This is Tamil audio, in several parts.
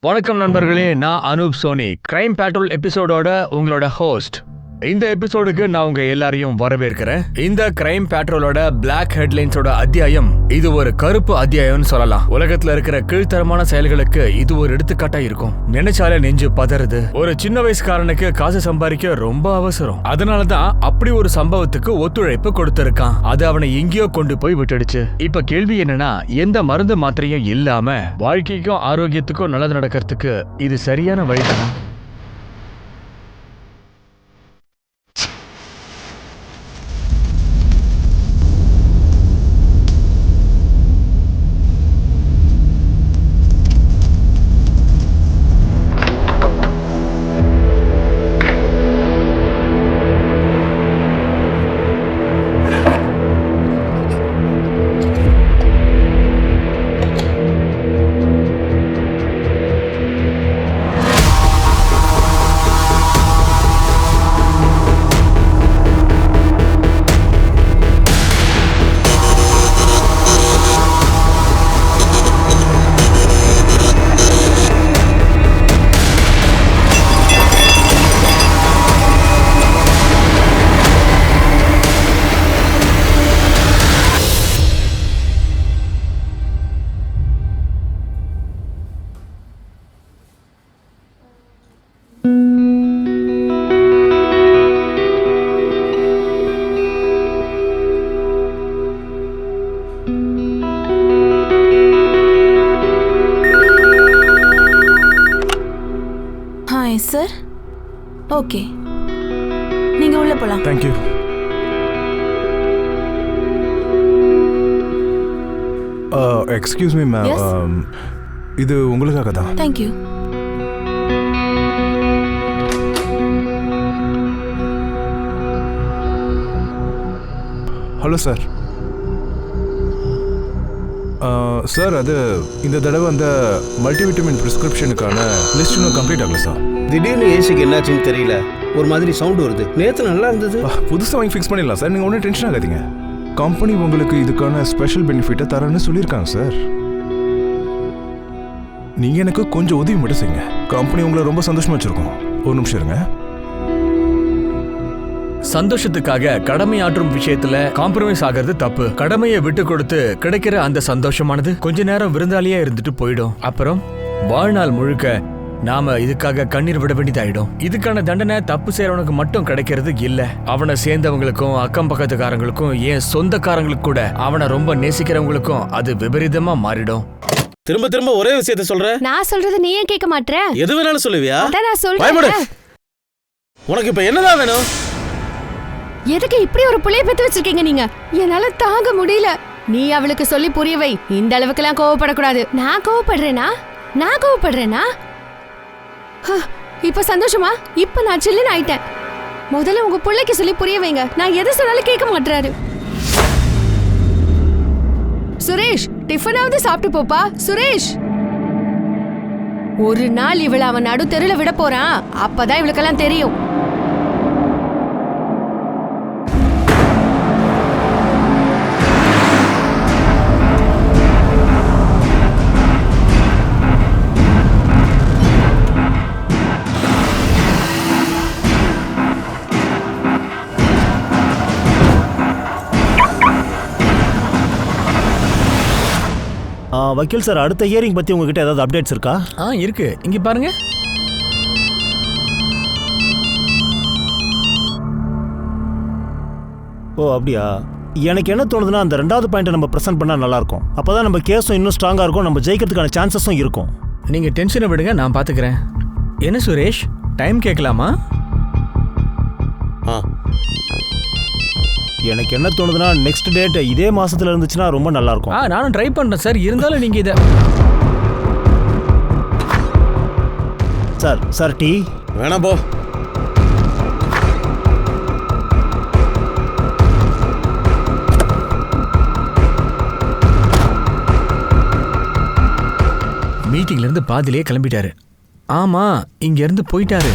வணக்கம் நண்பர்களே, நான் அனூப் சோனி, கிரைம் பேட்ரோல் எபிசோடோட உங்களோட ஹோஸ்ட். இந்த எபிசோடுக்கு நான் உங்க எல்லாரையும் வரவேற்கிறேன். இந்த கிரைம் பேட்ரோலோட பிளாக் ஹெட்லைன்ஸோட அத்தியாயம் இது ஒரு கருப்பு அத்தியாயம்னு சொல்லலாம். உலகத்துல இருக்கிற கீழ்த்தரமான செயல்களுக்கு இது ஒரு எடுத்துக்காட்டா இருக்கும். நினைச்சாலே நெஞ்சு பதறுது. ஒரு சின்ன வயசுக்காரனுக்கு காசு சம்பாதிக்க ரொம்ப அவசரம். அதனாலதான் அப்படி ஒரு சம்பவத்துக்கு ஒத்துழைப்பு கொடுத்திருக்கான். அது அவனை எங்கேயோ கொண்டு போய் விட்டுடுச்சு. இப்ப கேள்வி என்னன்னா, எந்த மருந்து மாத்திரையும் இல்லாம வாழ்க்கைக்கும் ஆரோக்கியத்துக்கும் நல்லது நடக்கிறதுக்கு இது சரியான வழிதானா? சார், ஓகே, நீங்க உள்ள போலாம். Thank you. Excuse me ma'am. Yes? இது உங்களுக்காக தான். Thank you. Hello sir. Sir, அது இந்த தடவை அந்த மல்டிவிட்டமின் ப்ரிஸ்கிரிப்ஷனுக்கான லிஸ்ட் இன்னும் கம்ப்ளீட் ஆகல சார். திடீர்னு ஏசிக்கு என்னாச்சுன்னு தெரியல, ஒரு மாதிரி சவுண்ட் வருது. நேற்று நல்லா இருந்தது. புதுசாக வாங்கி ஃபிக்ஸ் பண்ணிடலாம் சார், நீங்கள் ஒன்றும் டென்ஷன் ஆகாதீங்க. கம்பெனி உங்களுக்கு இதுக்கான ஸ்பெஷல் பெனிஃபிட்டை தரேன்னு சொல்லியிருக்காங்க சார். நீங்கள் எனக்கு கொஞ்சம் உதவி மட்டும் செய்யுங்க. கம்பெனி உங்களை ரொம்ப சந்தோஷமாக வச்சுருக்கோம். ஒரு நிமிஷம் இருங்க. சந்தோஷத்துக்காக கடமையாற்றும் விஷயத்துல காம்ப்ரமைஸ் ஆகிறது தப்பு. கடமையை விட்டு கொடுத்து கிடைக்கிற அந்த சந்தோஷமானது கொஞ்ச நேரம் விருந்தாளியா இருந்துட்டு போயிடும். அப்புறம் வாழ்நாள் முழுக்க நாம இதுக்காக கண்ணீர் விட வேண்டியதாயிடும். இதுக்கான தண்டனை தப்பு செய்யறவனுக்கு மட்டும் கிடைக்கிறது இல்ல, அவனை சேர்ந்தவங்களுக்கும் அக்கம் பக்கத்துக்காரங்களுக்கும் ஏன் சொந்தக்காரங்களுக்கு கூட அவனை ரொம்ப நேசிக்கிறவங்களுக்கும் அது விபரீதமா மாறிடும். திரும்ப திரும்ப ஒரே விஷயத்த சொல்ற. நான் சொல்றது நீ ஏன் கேட்க மாட்ற? எது வேணாலும் சொல்லுவியா? அதான் நான் சொல்றேன். உனக்கு இப்ப என்னதான் வேணும்? எதுக்கு இப்படி ஒரு புள்ளைய பெத்து வச்சிருக்கீங்க நீங்க? என்னால தாங்க முடியல. நீ அவளுக்கு சொல்லி புரிய வை. இந்த அளவுக்குலாம் கோவப்படக்கூடாது. நான் கோவப்படுறேனா? இப்ப சந்தோஷமா? இப்ப நான் சில்லுன்னு ஆயிட்டேன். முதல்ல உங்க பிள்ளைக்கு சொல்லி புரிய வைங்க. நான் எதை சொன்னாலும் கேட்க மாட்டாரு. சுரேஷ், டிஃபனாவது சாப்பிட்டு போப்பா. சுரேஷ், ஒரு நாள் இவளை அவன் நடு தெருல விட போறான். அப்பதான் இவளுக்கெல்லாம் தெரியும். வக்கீல் சார், அடுத்த ஹியரிங் பத்தி உங்ககிட்ட ஏதாவது அப்டேட்ஸ் இருக்கா? இருக்கு, இங்க பாருங்க. ஓ அப்படியா? எனக்கு என்ன தோணுதுன்னா, அந்த ரெண்டாவது பாயிண்ட்டை நம்ம ப்ரெசென்ட் பண்ணா நல்லா இருக்கும். அப்பதான் நம்ம கேஸும் இன்னும் ஸ்ட்ராங்கா இருக்கும், நம்ம ஜெயிக்கிறதுக்கான சான்சஸும் இருக்கும். நீங்க டென்ஷனை விடுங்க, நான் பாத்துக்கிறேன். என்ன சுரேஷ், டைம் கேட்கலாமா? எனக்கு என்ன தோணுதுன்னா, நெக்ஸ்ட் டேட் இதே மாசத்துல இருந்துச்சுன்னா ரொம்ப நல்லா இருக்கும். நானும் ட்ரை பண்றேன் சார். இருந்தாலும் நீங்க இத சார் டீ வேணாம் போ. மீட்டிங்ல இருந்து பாதியிலே கிளம்பிட்டாரு. ஆமா, இங்க இருந்து போயிட்டாரு.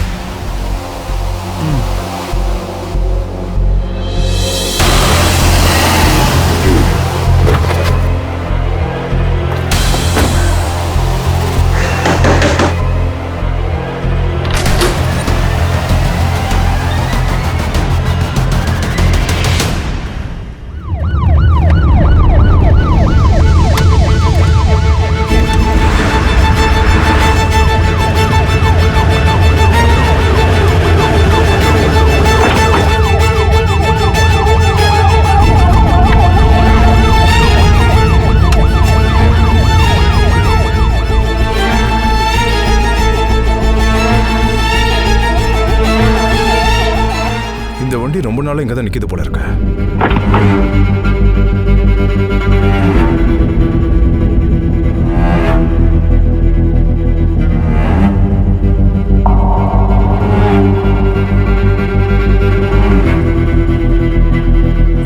இந்த வண்டி ரொம்ப நாளா இங்க தான் நிக்குது போல இருக்கு.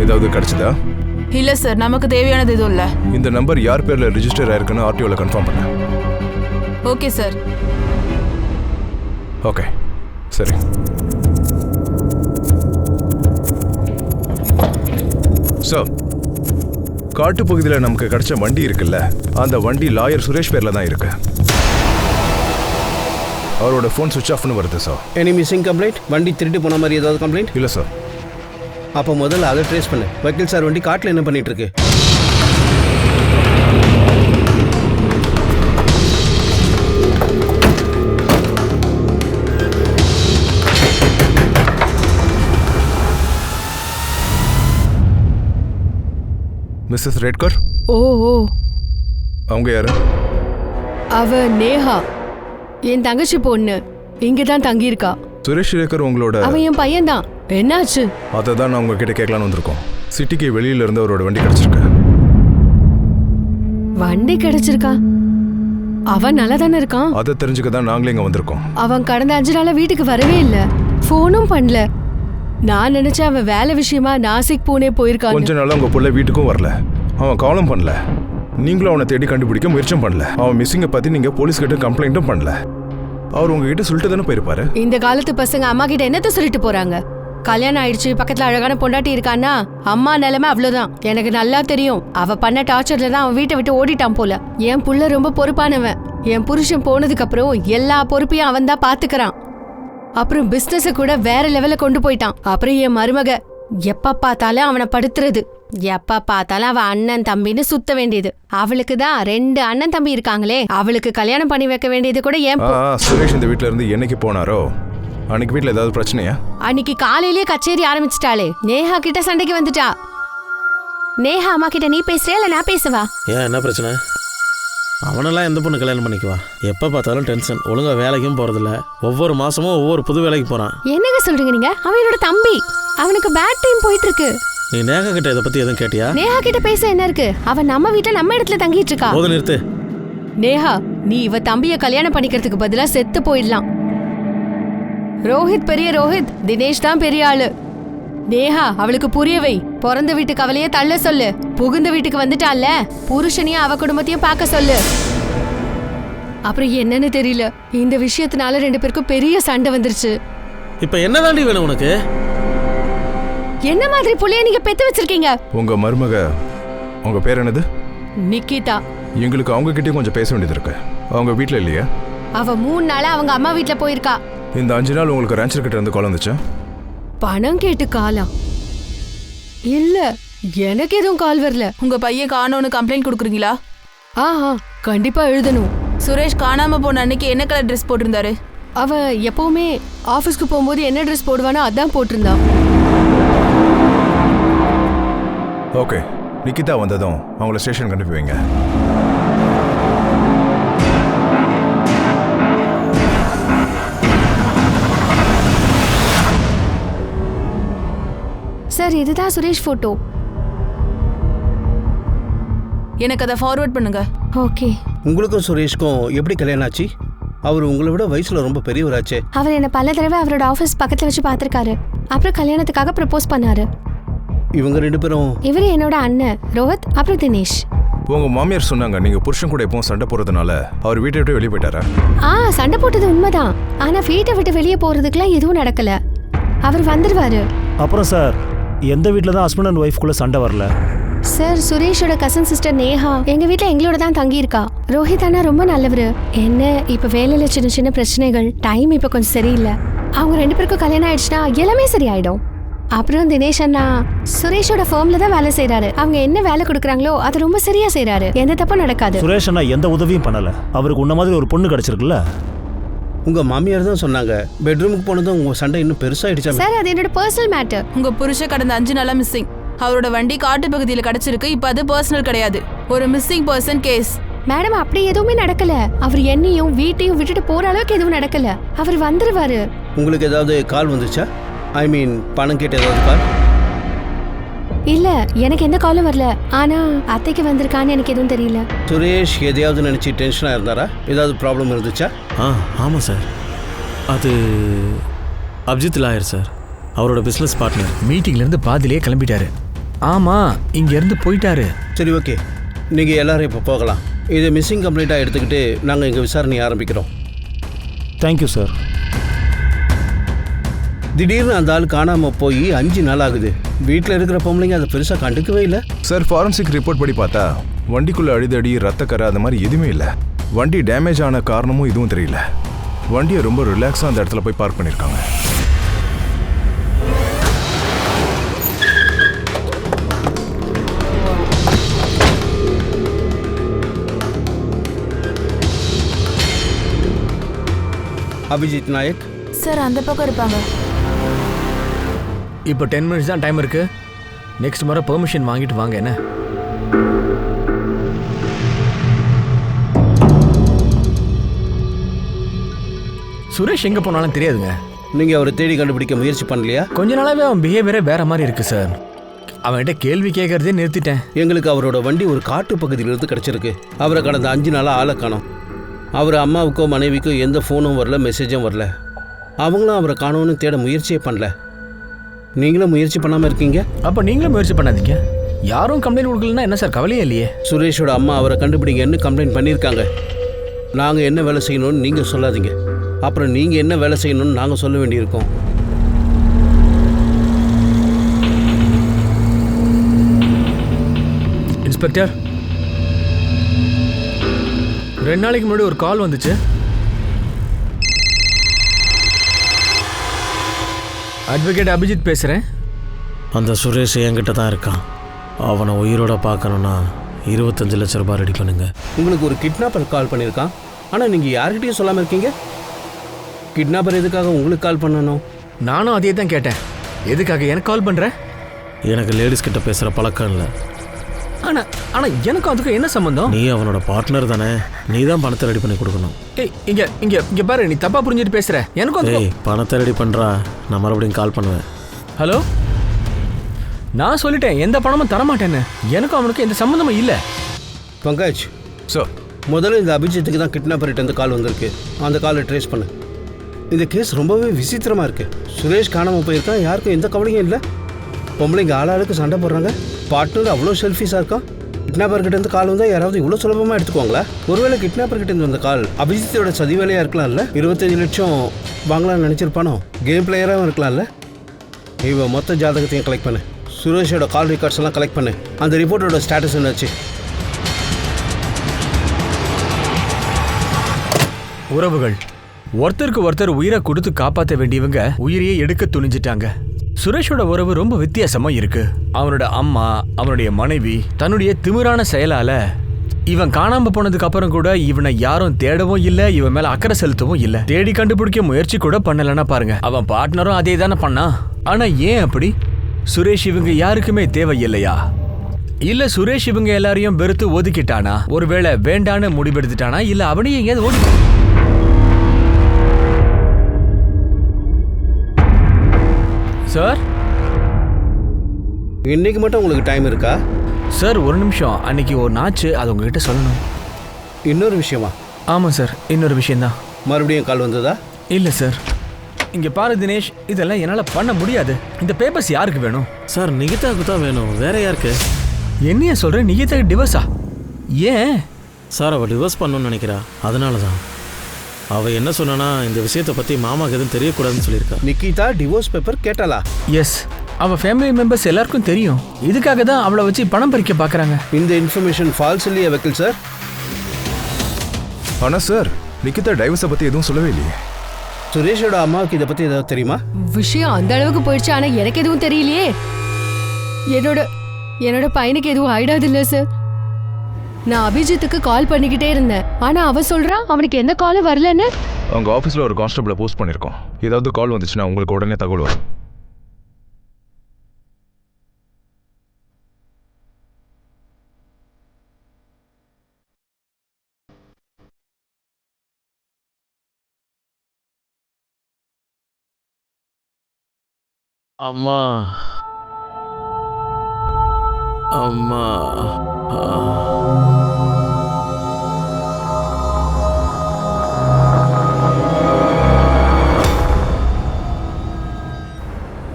ஏதாவது கிடைச்சதா? இல்ல சார், நமக்கு தேவையானது எதுவும் இல்ல. இந்த நம்பர் யார் பேர்ல ரெஜிஸ்டர் ஆயிருக்குன்னு ஆர்டிஓல கன்ஃபார்ம் பண்ண. Okay sir. ஓகே சரி. சார், காட்டு பகுதியில் நமக்கு கிடைச்ச வண்டி இருக்குல்ல, அந்த வண்டி லாயர் சுரேஷ் பேர்ல தான் இருக்கு. அவரோட ஃபோன் சுவிட்ச் ஆஃப்னு வருது சார். Any missing complaint? வண்டி திருட்டு போன மாதிரி ஏதாவது கம்ப்ளைண்ட்? இல்லை சார். அப்போ முதல்ல அதை ட்ரேஸ் பண்ணு. வக்கீல் சார் வண்டி காட்டில் என்ன பண்ணிட்டு இருக்கு? மிஸ்ஸஸ் ரேட்கர், ஓ ஓ, அவங்க யாரு? அவ நேஹா, என் தங்கச்சி பொண்ணு. இங்க தான் தங்கி இருக்கா. சுரேஷ் ரேட்கர் உங்களோட? அவன் என் பையன்தான். என்னாச்சு? அதை தான் நான் உங்ககிட்ட கேட்கலான்னு வந்திருக்கோம். சிட்டிக்கு வெளியில இருந்து அவரோட வண்டி கிடைச்சிருக்கு. வண்டி கிடைச்சிருக்கா? அவன் நல்லா தானே இருக்கான். அதை தெரிஞ்சுக்க தான் நாங்களே இங்க வந்திருக்கோம். அவன் கடந்த 5 நாளா வீட்டுக்கு வரவே இல்லை, ஃபோனும் பண்ணல. நான் நினைச்சேன் அவன் வேலை விஷயமா நாசிக் பூனே போயிருக்கான். கொஞ்ச நாளா உங்க புள்ள வீட்டுக்கும் வரல, அவன் காலும் பண்ணல, நீங்களும் அவனை தேடி கண்டுபிடிக்க முயற்சியும் பண்ணல. அவன் மிஸ்ஸிங்கை பத்தி நீங்க போலீஸ் கிட்ட கம்ப்ளைண்ட்டும் பண்ணல. அவர் உங்ககிட்ட சொல்லிட்டு தானே போயிருப்பாரு. இந்த காலத்து பசங்க அம்மா கிட்ட என்னத்த சொல்லிட்டு போறாங்க? கல்யாணம் ஆயிடுச்சு, பக்கத்துல அழகான பொண்டாட்டி இருக்கான்னா அம்மா நிலைமை அவ்வளவுதான். எனக்கு நல்லா தெரியும். அவ பண்ண டார்ச்சர்ல தான் அவன் வீட்டை விட்டு ஓடிட்டான் போல. என் புள்ள ரொம்ப பொறுப்பானவன். என் புருஷன் போனதுக்கு அப்புறம் எல்லா பொறுப்பையும் அவன் தான் பாத்துக்கிறான். அப்புறம் பிசினஸ கூட வேற லெவல்ல கொண்டு போயிட்டான். அப்புறம் என் மருமக எப்ப பார்த்தாலும் அவனை படுத்துறது, எப்ப பார்த்தாலும் அவ அண்ணன் தம்பின்னு சுத்த வேண்டியது. அவளுக்கு தான் 2 அண்ணன் தம்பி இருக்காங்களே, அவளுக்கு கல்யாணம் பண்ணி வைக்க வேண்டியது கூட ஏன்? சுரேஷ் இந்த வீட்ல இருந்து என்னைக்கு போனாரோ அன்னைக்கு வீட்ல ஏதாவது பிரச்சனையா? அன்னைக்கு காலையிலேயே கச்சேரி ஆரம்பிச்சிட்டாளே. நேஹா கிட்ட சண்டைக்கு வந்துட்டா. நேஹா அம்மா கிட்ட நீ பேசுறியா இல்ல நான் பேசுவா? ஏன், என்ன பிரச்சனை? அவனெல்லாம் எந்த பொண்ணு கல்யாணம் பண்ணிக்குவா? எப்போ பார்த்தாலும் டென்ஷன், ஒழுங்கா வேலைக்கும் போகிறதில்ல, ஒவ்வொரு மாதமும் ஒவ்வொரு புது வேலைக்கு போகிறான். என்னங்க சொல்றீங்க நீங்க? அவன் என்னோட தம்பி, அவனுக்கு பேட் டைம் போயிட்டு இருக்கு. நீ நேஹா கிட்ட இதை பற்றி எதுவும் கேட்டியா? நேஹா கிட்ட பேச என்ன இருக்கு? அவன் நம்ம வீட்டுல நம்ம இடத்துல தங்கிட்டு இருக்கா. போது நிறுத்து. நேஹா, நீ இவ தம்பிய கல்யாணம் பண்ணிக்கிறதுக்கு பதிலா செத்து போயிடலாம். ரோஹித் பெரிய ரோஹித், தினேஷ் தான் பெரிய ஆளு. நேஹா அவளுக்கு புரிய வை. பிறந்த வீட்டு கவலையே தள்ள சொல்லு. புகுந்த வீட்டுக்கு வந்துட்டால, புருஷனையும் அவ குடும்பத்தையும் பார்க்க சொல்லு. அப்புறம் என்னன்னு தெரியல, இந்த விஷயத்தினால 2 பேருக்கும் பெரிய சண்டை வந்துருச்சு. இப்ப என்ன தாண்டி வேணும் உனக்கு? என்ன மாதிரி புள்ளைய நீங்க பெத்து வச்சிருக்கீங்க? உங்க மருமக, உங்க பேர் என்னது? நிக்கிதா. எங்களுக்கு அவங்க கிட்டயும் கொஞ்சம் பேச வேண்டியது இருக்கு. அவங்க வீட்ல இல்லையா? அவ 3 நாளா அவங்க அம்மா வீட்டுல போயிருக்கா. இந்த 5 நாள் உங்களுக்கு ரேஞ்சர் கிட்ட இருந்து கால் வந்துச்சா? பணம் கேட்டு காலா? இல்ல, எனக்கு எதுவும் கால் வரல. உங்க பையன் காணோன்னு கம்ப்ளைண்ட் கொடுக்குறீங்களா? ஆஹா, கண்டிப்பா எழுதணும். சுரேஷ் காணாம போன அன்னைக்கு என்ன கலர் ட்ரெஸ் போட்டிருந்தாரு? அவ எப்பவுமே ஆபீஸ்க்கு போகும்போது என்ன ட்ரெஸ் போடுவானோ அதான் போட்டிருந்தான். ஓகே, நிக்கிதா வந்ததும் அவங்கள ஸ்டேஷனுக்கு அனுப்பி வைங்க. சார், இதுதான் சுரேஷ் போட்டோ. எனக்கு அதை ஃபார்வர்ட் பண்ணுங்க. ஓகே. உங்களுக்கும் சுரேஷ்க்கும் எப்படி கல்யாணம் ஆச்சு? அவர் உங்களை விட வயசுல ரொம்ப பெரியவராச்சே. அவர் என்ன பல தடவை அவரோட ஆபீஸ் பக்கத்துல வச்சு பார்த்திருக்காரு. அப்புறம் கல்யாணத்துக்காக ப்ரப்போஸ் பண்ணாரு. இவங்க 2 பேரும்? இவரு என்னோட அண்ணன் ரோஹித், அப்புறம் தினேஷ். உங்க மாமியார் சொன்னாங்க நீங்க புருஷன் கூட எப்பவும் சண்டை போறதுனால அவர் வீட்டை விட்டு வெளியே போயிட்டாரா? சண்டை போட்டது உண்மைதான். ஆனா வீட்டை விட்டு வெளியே போறதுக்குலாம் எதுவும் நடக்கல. அவர் வந்துருவாரு. அப்புறம் சார், எந்த வீட்டில் தான் ஹஸ்பண்ட் அண்ட் ஒய்ஃப்குள்ள சண்டை வரல? சார், சுரேஷோட கசன் சிஸ்டர் நேஹா எங்க வீட்ல எங்களோட தான் தங்கி இருக்கா. ரோஹித் அண்ணா ரொம்ப நல்லவரு. என்ன இப்ப வேலையில சின்ன சின்ன பிரச்சனைகள், டைம் இப்ப கொஞ்சம் சரியில்லை. அவங்க 2 பேருக்கும் கல்யாணம் ஆயிடுச்சுன்னா எல்லாமே சரியாயிடும். அப்புறம் தினேஷ் அண்ணா சுரேஷோட ஃபர்ம்ல தான் வேலை செய்யறாரு. அவங்க என்ன வேலை கொடுக்குறாங்களோ அது ரொம்ப சரியா செய்யறாரு. எந்த தப்பும் நடக்காது. சுரேஷ் அண்ணா எந்த உதவியும் பண்ணல. அவருக்கு உன்ன மாதிரி ஒரு பொண்ணு கிடைச்சிருக்குல்ல. உங்க மாமியார் தான் சொன்னாங்க பெட்ரூமுக்கு போனதும் உங்க சண்டை இன்னும் பெருசாயிடுச்சா? சார், அது என்னோட பர்சனல் மேட்டர். உங்க புருஷன் கடந்த 5 நாளா மிஸ்ஸிங். அவரோட வண்டி காட்டு பகுதியில் கிடைச்சிருக்கு. இப்ப அது பர்சனல் கிடையாது, ஒரு மிஸ்ஸிங் பர்சன் கேஸ். மேடம், அப்படி எதுவுமே நடக்கல. அவர் என்னையும் வீட்டையும் விட்டுட்டு போற அளவுக்கு எதுவும் நடக்கல. அவர் வந்துருவாரு. உங்களுக்கு ஏதாவது கால் வந்துச்சா? ஐ மீன் பணம் கேட்டு ஏதாவது கால்? இல்ல எனக்கு எந்த காலும் வரல. ஆனா அத்தைக்கு வந்திருக்கான்னு எனக்கு எதுவும் தெரியல. சுரேஷ் எதையாவது நினச்சி டென்ஷனாக இருந்தாரா? ஏதாவது ப்ராப்ளம் இருந்துச்சா? ஆமாம் சார். அது அபிஜித் லாயர் சார், அவரோட பிஸ்னஸ் பார்ட்னர். மீட்டிங்ல இருந்து பாதியிலே கிளம்பிட்டாரு. ஆமா, இங்க இருந்து போயிட்டாரு. சரி, ஓகே, நீங்கள் எல்லாரும் இப்போ போகலாம். இதை மிஸ்ஸிங் கம்ப்ளைண்ட்டாக எடுத்துக்கிட்டு நாங்கள் எங்கள் விசாரணையை ஆரம்பிக்கிறோம். Thank you sir. திடீர்னு அந்த ஆள் காணாமல் போய் 5 நாள் ஆகுது. வீட்டில் இருக்கிற பொம்பளைங்க அதை பெருசாக கண்டுக்கவே இல்லை. சார், ஃபாரன்சிக் ரிப்போர்ட் படி பார்த்தா வண்டிக்குள்ள அடிதடி, ரத்தக்கரை அந்த மாதிரி எதுவுமே இல்லை. வண்டி டேமேஜ் ஆன காரணமும் இதுவும் தெரியல. வண்டியை ரொம்ப ரிலாக்ஸாக அந்த இடத்துல போய் பார்க் பண்ணியிருக்காங்க. அபிஜித் நாயக் சார் அந்த பக்கம் இருப்பாங்க. இப்போ 10 மினிட்ஸ் தான் டைம் இருக்கு. நெக்ஸ்ட் முறை பெர்மிஷன் வாங்கிட்டு வாங்க. என்ன சுரேஷ் எங்க போனாலும் தெரியாதுங்க. நீங்கள் அவரை தேடி கண்டுபிடிக்க முயற்சி பண்ணலையா? கொஞ்ச நாளாவே அவன் பிஹேவியரே வேற மாதிரி இருக்கு சார். அவன்கிட்ட கேள்வி கேட்கறதே நிறுத்திட்டேன். எங்களுக்கு அவரோட வண்டி ஒரு காட்டு பகுதியிலிருந்து கிடச்சிருக்கு. அவரை கடந்த 5 நாளாக ஆளை காணோம். அவர் அம்மாவுக்கோ மனைவிக்கோ எந்த ஃபோனும் வரல, மெசேஜும் வரல. அவங்களும் அவரை காணோன்னு தேட முயற்சியே பண்ணல. நீங்களும் முயற்சி பண்ணாமல் இருக்கீங்க. அப்ப நீங்களும் முயற்சி பண்ணாதீங்க. யாரும் கம்ப்ளைண்ட் கொடுக்கலன்னா என்ன சார், கவலையே இல்லையே. சுரேஷோட அம்மா அவரை கண்டுபிடிங்கன்னு கம்ப்ளைண்ட் பண்ணியிருக்காங்க. நாங்கள் என்ன வேலை செய்யணும்னு நீங்கள் சொல்லாதீங்க. அப்புறம் நீங்கள் என்ன வேலை செய்யணும்னு நாங்கள் சொல்ல வேண்டியிருக்கோம். இன்ஸ்பெக்டர், 2 நாளைக்கு முன்னாடி ஒரு கால் வந்துச்சு. அட்வொகேட் அபிஜித் பேசுகிறேன். அந்த சுரேஷ் என்கிட்ட தான் இருக்கான். அவனை உயிரோட பார்க்கணுன்னா 25 லட்ச ரூபாய் ரெடி பண்ணுங்க. உங்களுக்கு ஒரு கிட்னாப்பர் கால் பண்ணியிருக்கான். ஆனால் நீங்கள் யார்கிட்டையும் சொல்லாமல் இருக்கீங்க. கிட்னாப்பர் எதுக்காக உங்களுக்கு கால் பண்ணணும்? நானும் அதே தான் கேட்டேன். எதுக்காக எனக்கு கால் பண்ணுறேன்? எனக்கு லேடிஸ் கிட்ட பேசுகிற பழக்கம் இல்லை. ஆனால் எனக்கும் அதுக்கு என்ன சம்மந்தம்? நீ அவனோட பார்ட்னர் தானே, நீ தான் பணத்தை ரெடி பண்ணி கொடுக்கணும். ஏய், இங்க இங்க இங்க பாரு, நீ தப்பா புரிஞ்சுட்டு பேசுற. எனக்கும் ஏய், பணத்தை ரெடி பண்ணுறா, நான் மறுபடியும் கால் பண்ணுவேன். ஹலோ, நான் சொல்லிட்டேன் எந்த பணமும் தரமாட்டேன்னு. எனக்கும் அவனுக்கு எந்த சம்மந்தமும் இல்லை. பங்கஜ் சார், முதல்ல இந்த அபிஜித்துக்கு தான் கிட்னாப்பர்கிட்ட கால் வந்திருக்கு. அந்த காலை ட்ரேஸ் பண்ணு. இந்த கேஸ் ரொம்பவே விசித்திரமாக இருக்குது. சுரேஷ் காணாமல் போயிருக்கான், யாருக்கும் எந்த கவலையும் இல்லை. பொம்பளைங்க ஆளாளுக்கு சண்டை போடுறாங்க. பார்ட்னர் அவ்வளோ செல்ஃபிஸாக இருக்கான். கிட்னாப்பர்கிட்ட கால் வந்தால் யாராவது இவ்வளோ சுலபமாக எடுத்துக்குவாங்களா? ஒருவேளை கிட்னாப்பர்கிட்ட வந்த கால் அபிஜித்தோட சதி வேலையாக இருக்கலாம்ல. 25 லட்சம் வாங்கலாம்னு நினச்சிருப்பானோ? கேம் பிளேயராகவும் இருக்கலாம்ல. இவன் மொத்த ஜாதகத்தையும் கலெக்ட் பண்ணு. சுரேஷோட கால் ரெக்கார்ட்ஸ் எல்லாம் கலெக்ட் பண்ணு. அந்த ரிப்போர்ட்டோட ஸ்டேட்டஸ் என்னாச்சு? உறவுகள் ஒருத்தருக்கு ஒருத்தர் உயிரை கொடுத்து காப்பாற்ற வேண்டியவங்க உயிரையே எடுக்க துணிஞ்சிட்டாங்க. சுரேஷோட உறவு ரொம்ப வித்தியாசமா இருக்கு. அவனோட அம்மா, அவனுடைய மனைவி தன்னுடைய திமிரான செயலால இவன் காணாம போனதுக்கு அப்புறம் கூட இவனை யாரும் தேடவும் இல்ல, இவன் மேல அக்கறை செலுத்தவும் இல்ல. தேடி கண்டுபிடிக்க முயற்சி கூட பண்ணலன்னா பாருங்க. அவன் பார்ட்னரும் அதே தானே பண்ணான். ஆனா ஏன் அப்படி? சுரேஷ் இவங்க யாருக்குமே தேவையில்லையா? இல்ல சுரேஷ் இவங்க எல்லாரையும் வெறுத்து ஒதுக்கிட்டானா? ஒருவேளை வேண்டான்னு முடிவெடுத்துட்டானா? இல்ல அவனையும் எங்கேயாவது ஓடி சார்? இன்னைக்கு மட்டும் உங்களுக்கு டைம் இருக்கா? சார் ஒரு நிமிஷம், அன்னைக்கு ஒரு நாச்சு, அது உங்ககிட்ட சொல்லணும். இன்னொரு விஷயமா? ஆமாம் சார், இன்னொரு விஷயம்தான். மறுபடியும் கால் வந்ததா? இல்லை சார். இங்கே பாரு தினேஷ், இதெல்லாம் என்னால் பண்ண முடியாது. இந்த பேப்பர்ஸ் யாருக்கு வேணும்? சார், நிகிதாவுக்கு தான் வேணும், வேற யாருக்கு? என்னையா சொல்கிறேன்? நிகிதாக்கு டிவோர்ஸா? ஏன் சார், அவள் டிவோர்ஸ் பண்ணணும்னு நினைக்கிறா, அதனால தான். அவள் என்ன சொன்னான்னா, இந்த விஷயத்தை பற்றி மாமாவுக்கு எதுவும் தெரியக்கூடாதுன்னு சொல்லியிருக்கா. நிகிதா டிவோர்ஸ் பேப்பர் கேட்டாளா? எஸ், அவள் ஃபேமிலி மெம்பர்ஸ் எல்லாருக்கும் தெரியும். இதுக்காக தான் அவளை வச்சு பணம் பறிக்க பார்க்குறாங்க. இந்த இன்ஃபர்மேஷன் ஃபால்ஸ் இல்லையா வக்கீல் சார்? ஆனால் சார், நிகிதா டைவர்ஸை பற்றி எதுவும் சொல்லவே இல்லையே. சுரேஷோட அம்மாவுக்கு இதை பற்றி ஏதாவது தெரியுமா? விஷயம் அந்த அளவுக்கு போயிடுச்சு. ஆனா எனக்கு எதுவும் தெரியலையே. என்னோட பையனுக்கு எதுவும் ஆயிடாது இல்ல சார். நான் அபிஜித்துக்கு கால் பண்ணிக்கிட்டே இருந்தேன். ஆனா அவ சொல்றான் அவனுக்கு எந்த காலும் வரலன்னு. அவங்க ஆஃபீஸில் ஒரு கான்ஸ்டபிளை போஸ்ட் பண்ணியிருக்கோம். ஏதாவது கால் வந்துச்சுன்னா உங்களுக்கு உடனே தகவல் வரும். அம்மா அம்மா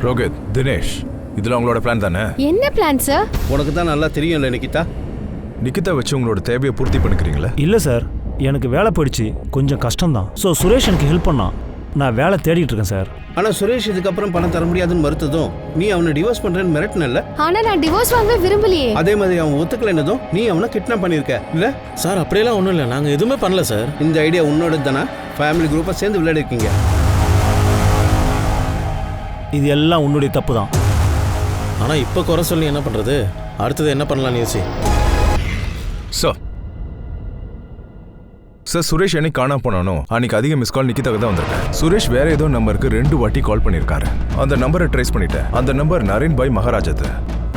ரோஹித், தினேஷ், இதில் உங்களோட பிளான் தானே? என்ன பிளான் சார்? உனக்கு தான் நல்லா தெரியும்ல நிக்கிதா. நிக்கிதா வச்சு உங்களோட தேவையை பூர்த்தி பண்ணிக்கிறீங்களா? இல்லை சார், எனக்கு வேலை போயிடுச்சு, கொஞ்சம் கஷ்டம்தான். ஸோ சுரேஷ் எனக்கு ஹெல்ப் பண்ணான், நான் வேலை தேடிட்டு இருக்கேன் சார். ஆனால் சுரேஷ் இதுக்கப்புறம் பணம் தர முடியாதுன்னு மறுத்ததும் நீ அவனை டிவோர்ஸ் பண்ணுறேன்னு மிரட்டினல்ல. ஆனா நான் டிவோர்ஸ் வாங்க விரும்பலையே. அதே மாதிரி அவன் ஒத்துக்கலைன்னதும் நீ அவனை கிட்னாப் பண்ணியிருக்க இல்லை? சார் அப்படியெல்லாம் ஒன்றும் இல்லை, நாங்கள் எதுவுமே பண்ணல சார். இந்த ஐடியா உன்னோட தானே? ஃபேமிலி குரூப்பாக சேர்ந்து விளையாடிருக்கீங்க. இது எல்லாம் உன்னுடைய தப்பு தான். ஆனால் இப்போ குறை சொல்லி என்ன பண்ணுறது? அடுத்தது என்ன பண்ணலாம்னு யோசி. சார், சுரேஷ் என்னைக்கு காணாம போனானோ அன்னைக்கு அதிக மிஸ் கால் நிக்கிதாக்கு தான் வந்திருக்கேன். சுரேஷ் வேற ஏதோ நம்பருக்கு 2 வாட்டி கால் பண்ணியிருக்காரு. அந்த நம்பரை ட்ரேஸ் பண்ணிட்டேன். அந்த நம்பர் நரேன் பாய் மகாராஜத்து.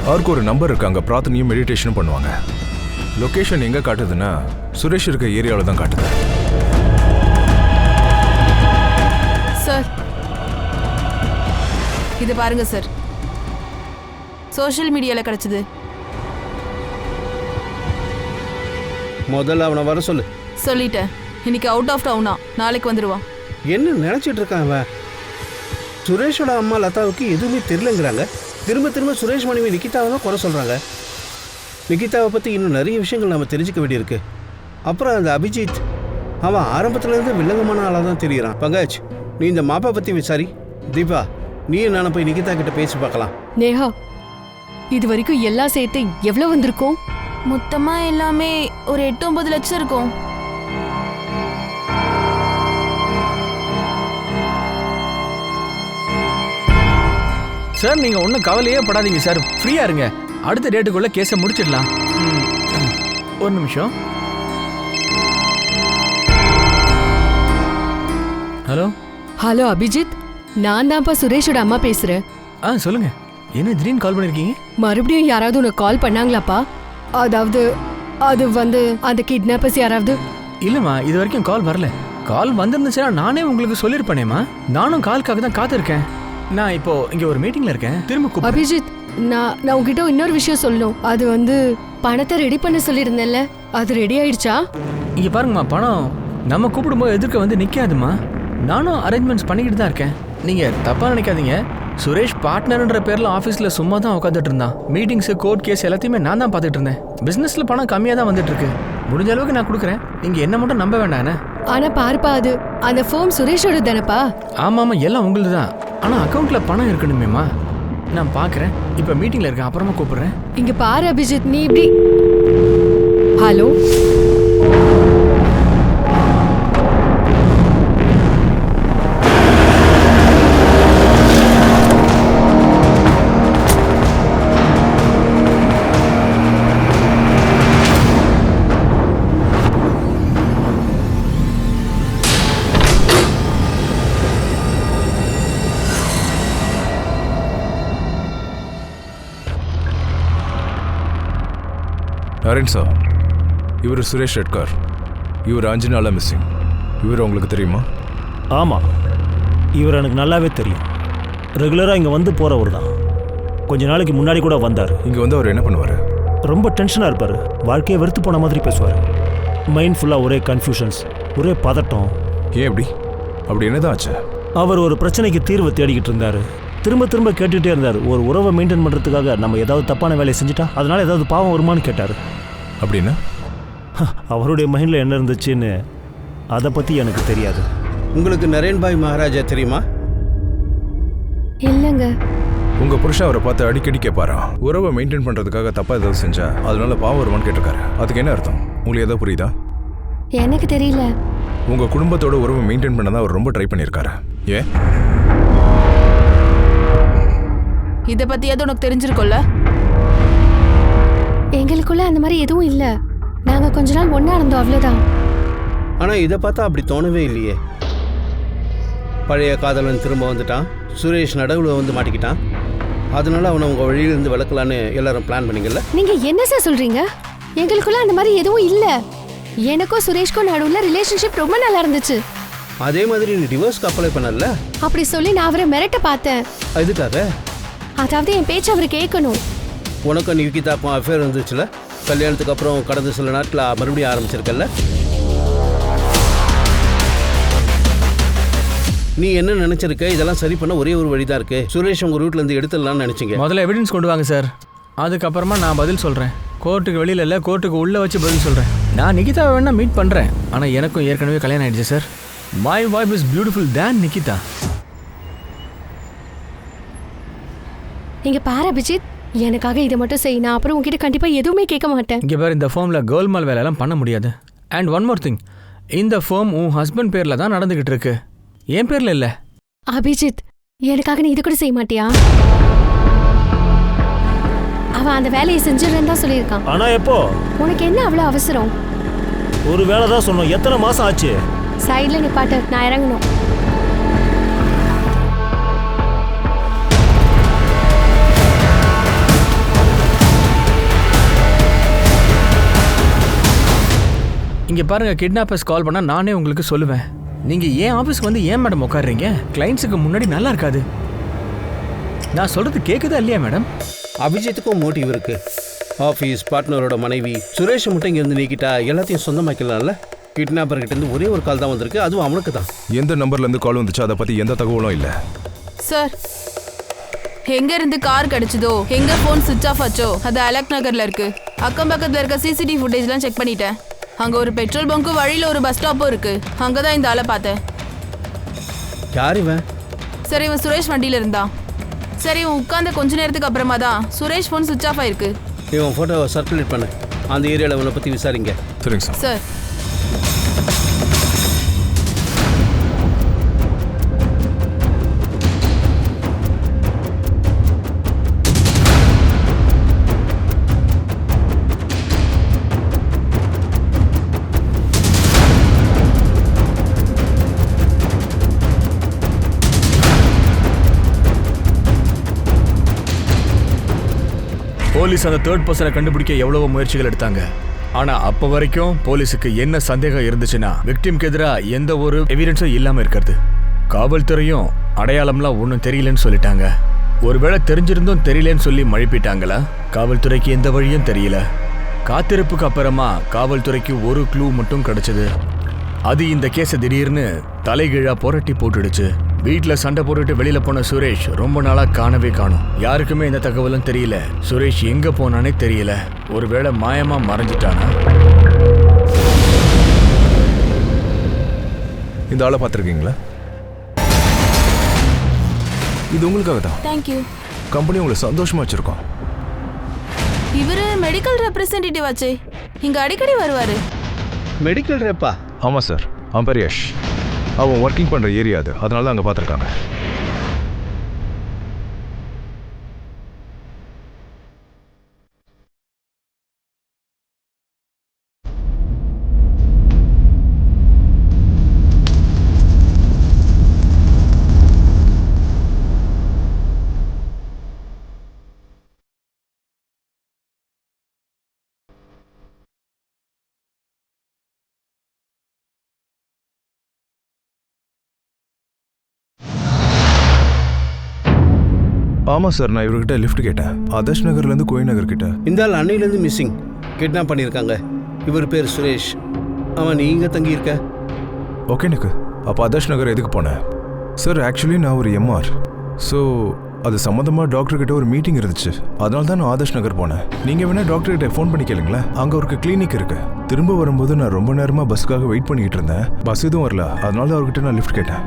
அவருக்கு ஒரு நம்பர் இருக்கு, அங்கே பிரார்த்தனையும் மெடிடேஷனும் பண்ணுவாங்க. லொக்கேஷன் எங்கே காட்டுதுன்னா சுரேஷ் இருக்க ஏரியாவில் தான் காட்டுது. சார் இது பாருங்க சார், சோஷியல் மீடியாவில் கிடைச்சது. முதல்ல அவனை வர சொல்லு. சொல்லிட்டேன், இன்னைக்கு அவுட் ஆஃப் டவுனா, நாளைக்கு வந்துடுவான். என்ன நினச்சிட்டு இருக்கான் அவன்? சுரேஷோட அம்மா லதாவுக்கு எதுவுமே தெரியலங்கிறாங்க. திரும்ப திரும்ப சுரேஷ் மனைவி நிக்கிதாவை தான் குறை சொல்கிறாங்க. நிக்கிதாவை பற்றி இன்னும் நிறைய விஷயங்கள் நம்ம தெரிஞ்சுக்க வேண்டியிருக்கு. அப்புறம் அந்த அபிஜித், அவன் ஆரம்பத்துலேருந்து வில்லங்கமான ஆளாக தான் தெரியுறான். பங்காஜ், நீ இந்த மாப்பா பற்றி விசாரி. தீபா, நீ நானும் போய் நிக்கிதா கிட்ட பேசி பார்க்கலாம். நேஹா, இது வரைக்கும் எல்லாம் சேர்த்து எவ்வளவு வந்திருக்கும்? மொத்தமாக எல்லாமே ஒரு 8-9 லட்சம் இருக்கும். சார் நீங்க ஒன்றும் கவலையே படாதீங்க சார், ஃப்ரீயா இருங்க. அடுத்த டேட்டுக்குள்ள கேஸை முடிச்சிடலாம். ஒரு நிமிஷம். ஹலோ ஹலோ அபிஜித், நான் தான்ப்பா சுரேஷோட அம்மா பேசுறேன். சொல்லுங்க, என்ன திடீர்னு கால் பண்ணிருக்கீங்க? மறுபடியும் யாராவது உனக்கு கால் பண்ணாங்களாப்பா? அதாவது அது வந்து அந்த கிட்னாப்பர்ஸ் யாராவது? இல்லம்மா, இது வரைக்கும் கால் வரல. கால் வந்திருந்துச்சுன்னா நானே உங்களுக்கு சொல்லியிருப்பேனேம்மா. நானும் கால்க்காக தான் காத்திருக்கேன். நான் இப்போ இங்க ஒரு மீட்டிங்ல இருக்கேன், திரும்ப கூப்பிடுறேன். அபிஜித், நான் உங்ககிட்ட இன்னொரு விஷயம் சொல்லணும். அது வந்து பணத்தை ரெடி பண்ண சொல்லியிருந்தேன்ல, அது ரெடி ஆயிடுச்சா? இங்க பாருங்கம்மா, பணம் நம்ம கூப்பிடும்போது எதிர்க்க வந்து நிக்காதுமா. நானும் அரேஞ்ச்மெண்ட்ஸ் பண்ணிக்கிட்டு தான் இருக்கேன். நீங்க தப்பா நினைக்காதீங்க. சுரேஷ் பார்ட்னர்ன்ற பேர்ல ஆஃபீஸ்ல சும்மா தான் உட்காந்துட்டு இருந்தான். மீட்டிங்ஸ், கோர்ட் கேஸ் எல்லாத்தையுமே நான் தான் பார்த்துட்டு இருந்தேன். பிசினஸ்ல பணம் கம்மியா தான் வந்துட்டு இருக்கு. முடிஞ்ச அளவுக்கு நான் கொடுக்குறேன், நீங்க என்ன மட்டும் நம்ப வேண்டானே. ஆனா பாருப்பா, அது அந்த ஃபோம் சுரேஷோட தானப்பா? ஆமாமா, எல்லாம் உங்களுது தான். ஆனா அக்கௌண்ட்ல பணம் இருக்கணுமேம்மா. நான் பாக்குறேன், இப்ப மீட்டிங்ல இருக்கேன், அப்புறமா கூப்பிடுறேன். இங்க பாரு அபிஜித், நீ இப்படி. ஹலோ, நரேன் சார், இவர் சுரேஷ் ரெட்கார். இவர் 5 நாளாக மிஸ்ஸிங். இவர் உங்களுக்கு தெரியுமா? ஆமாம், இவர் எனக்கு நல்லாவே தெரியும். ரெகுலராக இங்கே வந்து போகிறவர் தான். கொஞ்ச நாளைக்கு முன்னாடி கூட வந்தார். இங்கே வந்து அவர் என்ன பண்ணுவார்? ரொம்ப டென்ஷனாக இருப்பார். வாழ்க்கையை வெறுத்து போன மாதிரி பேசுவார். மைண்ட் ஃபுல்லாக ஒரே கன்ஃபியூஷன்ஸ், ஒரே பதட்டம். ஏன் அப்படி என்னதான் ஆச்சு? அவர் ஒரு பிரச்சனைக்கு தீர்வு தேடிக்கிட்டு இருந்தார். திரும்ப திரும்ப கேட்டுகிட்டே இருந்தார். ஒரு உறவை மெயின்டைன் பண்ணுறதுக்காக நம்ம ஏதாவது தப்பான வேலையை செஞ்சுட்டா அதனால் ஏதாவது பாவம் வருமானு கேட்டார். அப்படின்னா அவருடைய மைண்டில் என்ன இருந்துச்சுன்னு அதை பற்றி எனக்கு தெரியாது. உங்களுக்கு நரேன் பாய் மகாராஜா தெரியுமா? இல்லைங்க. உங்கள் புருஷன் அவரை பார்த்து அடிக்கடி கேட்பாராம், உறவை மெயின்டைன் பண்ணுறதுக்காக தப்பாக ஏதாவது செஞ்சா அதனால பாவம் வருமானு கேட்டிருக்காரு. அதுக்கு என்ன அர்த்தம்? உங்களுக்கு ஏதாவது புரியுதா? எனக்கு தெரியல. உங்கள் குடும்பத்தோட உறவை மெயின்டைன் பண்ண தான் அவர் ரொம்ப ட்ரை பண்ணியிருக்காரு. ஏன்? இதை பற்றியாவது உனக்கு தெரிஞ்சிருக்கும்ல? எங்களுக்குள்ள அந்த மாதிரி எதுவும் இல்ல. நாங்க கொஞ்ச நாள் ஒண்ணா இருந்தோம், அவ்வளவுதான். ஆனால் இதை பார்த்தா அப்படி தோணவே இல்லையே. பழைய காதலன் திரும்ப வந்துட்டான், சுரேஷ் நடுவில் வந்து மாட்டிக்கிட்டான். அதனால அவனை உங்கள் வழியிலிருந்து விளக்கலான்னு எல்லாரும் பிளான் பண்ணீங்கல்ல? நீங்க என்ன சார் சொல்றீங்க? எங்களுக்குள்ள அந்த மாதிரி எதுவும் இல்ல. எனக்கும் சுரேஷ்க்கும் நடுவுல ரிலேஷன்ஷிப் ரொம்ப நல்லா இருந்துச்சு. அதே மாதிரி நீ டிவோர்ஸ்க்கு அப்ளை பண்ணல? அப்படி சொல்லி நான் அவரை மிரட்ட பார்த்தேன். எதுக்காக? அதாவது என் பேச்சு அவர் கேட்கணும். உனக்கும் நிகிதாக்கும் அஃபேர் இருந்துச்சுல, கல்யாணத்துக்கு அப்புறம் கடந்த சில நாட்கள் மறுபடியும் ஆரம்பிச்சிருக்கல. நீ என்ன நினைச்சிருக்க? இதெல்லாம் சரி பண்ண ஒரே ஒரு வழிதான் இருக்கு. சுரேஷ் உங்க ரூட்ல இருந்து எடுத்துடலாம்னு நினைச்சீங்க. முதல்ல எவிடன்ஸ் கொண்டு வாங்க சார், அதுக்கப்புறமா நான் பதில் சொல்கிறேன். கோர்ட்டுக்கு வெளியில் இல்லை, கோர்ட்டுக்கு உள்ளே வச்சு பதில் சொல்கிறேன். நான் நிகிதாவை வேணா மீட் பண்ணுறேன், ஆனால் எனக்கும் ஏற்கனவே கல்யாணம் ஆயிடுச்சு sir. My wife is beautiful than Nikita. நீங்க பாரு அபிஜித், எனக்காக இதை மட்டும் செய், நான் அப்புறம் உங்ககிட்ட கண்டிப்பா எதுவுமே கேட்க மாட்டேன். இங்கே பாரு, இந்த ஃபார்மில் கோல்மால் வேலையெல்லாம் பண்ண முடியாது. அண்ட் ஒன் மோர் திங், இந்த ஃபார்ம் உன் ஹஸ்பண்ட் பேரில் தான் நடந்துக்கிட்டு இருக்கு, என் பேரில் இல்லை. அபிஜித், எனக்காக நீ இது கூட செய்ய மாட்டியா? அவன் அந்த வேலையை செஞ்சிடறேன்னு தான் சொல்லியிருக்கான். ஆனா எப்போ? உனக்கு என்ன அவ்வளோ அவசரம்? ஒரு வேலை தான் சொன்னோம், எத்தனை மாசம் ஆச்சு? சைடில் நிப்பாட்டு, நான் இறங்கணும். இங்கே பாருங்க, கிட்னாப்பர்ஸ் கால் பண்ணால் நானே உங்களுக்கு சொல்லுவேன். நீங்கள் ஏன் ஆஃபீஸ்க்கு வந்து ஏன் மேடம் உட்காடுறீங்க? கிளைண்ட்ஸுக்கு முன்னாடி நல்லா இருக்காது. நான் சொல்கிறது கேட்குதா இல்லையா மேடம்? அபிஜித்துக்கும் மோட்டிவ் இருக்கு. ஆஃபீஸ் பார்ட்னரோட மனைவி சுரேஷ் மட்டும் இங்கேருந்து நீக்கிட்டா எல்லாத்தையும் சொந்தமாக்கலாம்ல. கிட்னாப்பர்கிட்ட இருந்து ஒரே ஒரு கால் தான் வந்திருக்கு, அதுவும் அவனுக்கு தான். எந்த நம்பர்லேருந்து கால் வந்துச்சு அதை பற்றி எந்த தகவலும் இல்லை. சார், எங்க இருந்து கார் கிடைச்சதோ, எங்க போன் சுவிட்ச் ஆஃப் ஆச்சோ, அது அலக் நகர்ல இருக்கு. அக்கம் பக்கத்துல இருக்க சிசிடிவி ஃபுட்டேஜ்லாம் செக் பண்ணிட்டேன். அங்க ஒரு பெட்ரோல் பங்க்கும் வழியில ஒரு பஸ் ஸ்டாப்பும் இருக்கு. அங்கதான் இந்த ஆளை பார்த்தேன். யார் இவன்? சரி, இவன் சுரேஷ் வண்டியில இருந்தான். சரி, இவன் உட்கார்ந்த கொஞ்ச நேரத்துக்கு அப்புறமா தான் சுரேஷ் போன் சுவிட்ச் ஆஃப் ஆயிருக்கு. இவன் ஃபோட்டோவை சர்க்குலேட் பண்ணு, அந்த ஏரியாவில் இவனை பற்றி விசாரிங்க. சரிங்க சார். சார், போலீஸ் அந்த தேர்ட் பர்சனை கண்டுபிடிக்க எவ்வளவோ முயற்சிகள் எடுத்தாங்க. ஆனா அப்ப வரைக்கும் போலீஸுக்கு என்ன சந்தேகம் இருந்துச்சுன்னா, விக்டிம்க்கு எதிராக எந்த ஒரு எவிடன்ஸும் இல்லாம இருக்கிறது. காவல்துறையும் அடையாளம்லாம் ஒன்றும் தெரியலன்னு சொல்லிட்டாங்க. ஒருவேளை தெரிஞ்சிருந்தும் தெரியலன்னு சொல்லி மழுப்பிட்டாங்களா? காவல்துறைக்கு எந்த வழியும் தெரியல. காத்திருப்புக்கு அப்புறமா காவல்துறைக்கு ஒரு க்ளூ மட்டும் கிடைச்சது. அது இந்த கேஸை திடீர்னு தலைகீழா புரட்டி போட்டுடுச்சு. வீட்டில் சண்டை போட்டுட்டு வெளியில போன சுரேஷ் ரொம்ப நாளா காணவே காணும். யாருக்குமே எந்த தகவலும் தெரியல. சுரேஷ் எங்க போனானே தெரியல. ஒருவேளை மாயமா மறைஞ்சிட்டானா? இந்த ஆளை பார்த்துருக்கீங்களா? இது உங்களுக்காக தான். தேங்க்யூ. கம்பெனி உங்களை சந்தோஷமா வச்சிருக்கோம். இவரு மெடிக்கல் ரெப்ரசன்டேட்டிவ் ஆச்சே, இங்க அடிக்கடி வருவாரு. மெடிக்கல் ரேப்பா? ஆமாம் சார், அவன் பேர் யஷ். அவன் ஒர்க்கிங் பண்ணுற ஏரியா அது, அதனால தான் அங்கே பார்த்துருக்காங்க. ஆமாம் சார், நான் இவர்கிட்ட லிஃப்ட் கேட்டேன். ஆதர்ஷ் நகர்லேருந்து கோயில் நகர் கிட்ட. இந்த ஆள் அன்னையிலேருந்து மிஸ்ஸிங், கிட்னாப் பண்ணியிருக்காங்க. இவர் பேர் சுரேஷ். அவன் நீங்க தங்கி இருக்க? ஓகே எனக்கு. அப்போ ஆதர்ஷ் நகர் எதுக்கு போனேன்? சார் ஆக்சுவலி நான் ஒரு எம்ஆர். ஸோ அது சம்மந்தமாக டாக்டர்கிட்ட ஒரு மீட்டிங் இருந்துச்சு, அதனால தான் நான் ஆதர்ஷ் நகர் போனேன். நீங்கள் வேணால் டாக்டர்கிட்ட ஃபோன் பண்ணி கேளுங்களேன், அங்கே ஒரு கிளினிக் இருக்கு. திரும்ப வரும்போது நான் ரொம்ப நேரமாக பஸ்ஸுக்காக வெயிட் பண்ணிக்கிட்டு இருந்தேன். பஸ் எதுவும் வரல, அதனால தான் அவர்கிட்ட நான் லிஃப்ட் கேட்டேன்.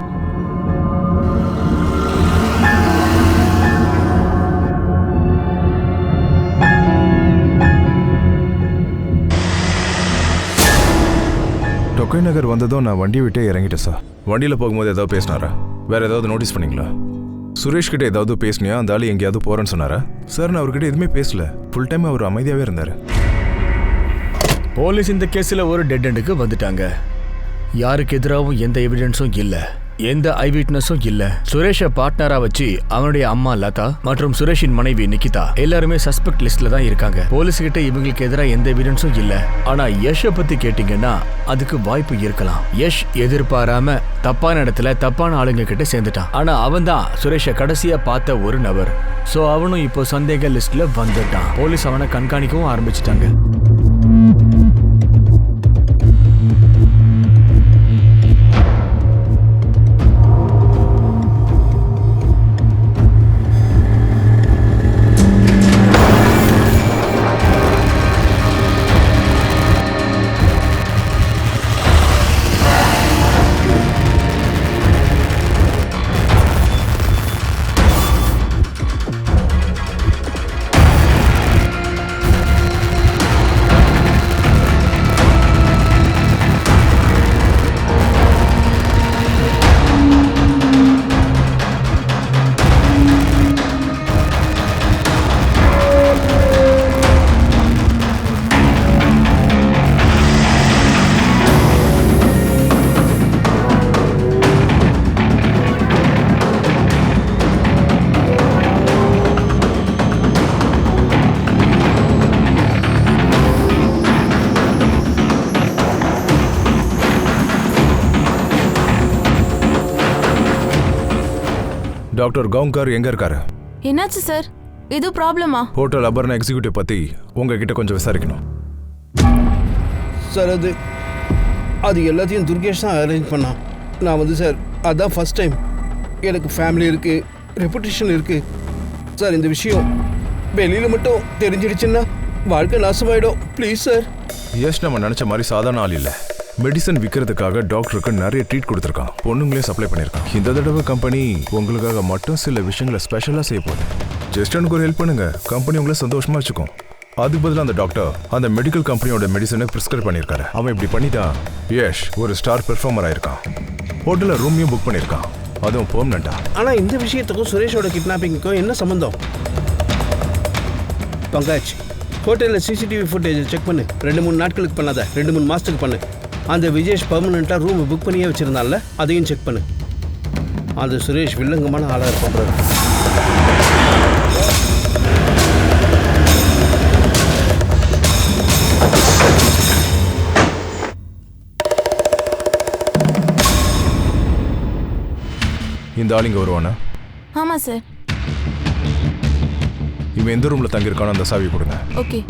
டொக்கை நகர் வந்ததும் நான் வண்டியை விட்டே இறங்கிட்டேன் சார். வண்டியில் போகும்போது ஏதாவது பேசினாரா? வேறு ஏதாவது நோட்டீஸ் பண்ணீங்களா? சுரேஷ் கிட்ட ஏதாவது பேசினியா? அந்த ஆள் எங்கேயாவது போகிறேன்னு சொன்னாரா? சார் நான் அவர்கிட்ட எதுவுமே பேசல, ஃபுல் டைம் அவர் அமைதியாகவே இருந்தார். போலீஸ் இந்த கேஸில் ஒரு டெட் எண்டுக்கு வந்துட்டாங்க. யாருக்கு எதிராகவும் எந்த எவிடன்ஸும் இல்லை. எந்த ஐ விட்னஸும் இல்ல. சுரேஷை பார்ட்னரா வச்சு அவனுடைய அம்மா லதா மற்றும் சுரேஷின் மனைவி நிகிதா எல்லாருமே சஸ்பெக்ட் லிஸ்ட்ல தான் இருக்காங்க. போலீஸ் கிட்ட இவங்களுக்கு எதிராக எந்த எவிடன்ஸும் இல்ல. ஆனா யஷை பத்தி கேட்டீங்கன்னா அதுக்கு வாய்ப்பு இருக்கலாம். யஷ் எதிர்பாராம தப்பான இடத்துல தப்பான ஆளுங்க கிட்ட சேர்ந்துட்டான். ஆனா அவன் தான் சுரேஷை கடைசியா பார்த்த ஒரு நபர். சோ அவனும் இப்போ சந்தேக லிஸ்ட்ல வந்துட்டான். போலீஸ் அவனை கண்காணிக்கவும் ஆரம்பிச்சிட்டாங்க. டாக்டர் கவுங்கர் எங்க இருக்காரு? என்னாச்சு சார்? இது ப்ராப்ளமா? ஹோட்டல் அபர்ணா எக்ஸிக்யூட்டிவ் பத்தி உங்ககிட்ட கொஞ்சம் விசாரிக்கணும். சார் அது எல்லாத்தையும் துர்கேஷ் தான் அரேஞ்ச் பண்ணான். நான் சார் அதான் ஃபர்ஸ்ட் டைம். எனக்கு ஃபேமிலி இருக்குது, ரெப்புடேஷன் இருக்குது. சார் இந்த விஷயம் வெளியில் மட்டும் தெரிஞ்சிடுச்சுன்னா வாழ்க்கை நாசமாயிடும். Please sir. யஷ் நம்ம நினச்ச மாதிரி சாதாரண ஆள் இல்லை. மெடிசன் விற்கிறதுக்காக டாக்டருக்கு நிறைய ட்ரீட் கொடுத்துருக்கான். பொண்ணுங்களே சப்ளை பண்ணியிருக்கான். இந்த தடவை கம்பெனி உங்களுக்காக மட்டும் சில விஷயங்களை ஸ்பெஷலாக செய்ய போகுது. ஜஸ்ட் எனக்கு ஒரு ஹெல்ப் பண்ணுங்க, கம்பெனி உங்களை சந்தோஷமா வச்சுக்கும். அதுக்கு பதிலாக அந்த டாக்டர் அந்த மெடிக்கல் கம்பெனியோட மெடிசனை ப்ரிஸ்கிரைப் பண்ணியிருக்காரு. அவன் இப்படி பண்ணிட்டா யஷ் ஒரு ஸ்டார் பெர்ஃபார்மர் ஆயிருக்கான். ஹோட்டலில் ரூமையும் புக் பண்ணியிருக்கான், அதுவும் பெர்மனண்டா. ஆனால் இந்த விஷயத்துக்கும் சுரேஷோட கிட்னாப்பிங்க்கும் என்ன சம்மந்தம்? பங்காஜ், ஹோட்டலில் சிசிடிவி ஃபுட்டேஜ் செக் பண்ணு. 2-3 நாட்களுக்கு பண்ணாத, 2-3 மாதத்துக்கு பண்ணு. அந்த விஜேஷ் பர்மனெண்ட்டாக ரூம் புக் பண்ணியே வச்சுருந்தால அதையும் செக் பண்ணு. அந்த சுரேஷ் வில்லங்கமான ஆளாக இருப்பான். இந்த ஆள் இங்கே வருவானா? ஆமாம் சார். இவன் எந்த ரூமில் தங்கியிருக்கானோ அந்த சாவி கொடுங்க. Okay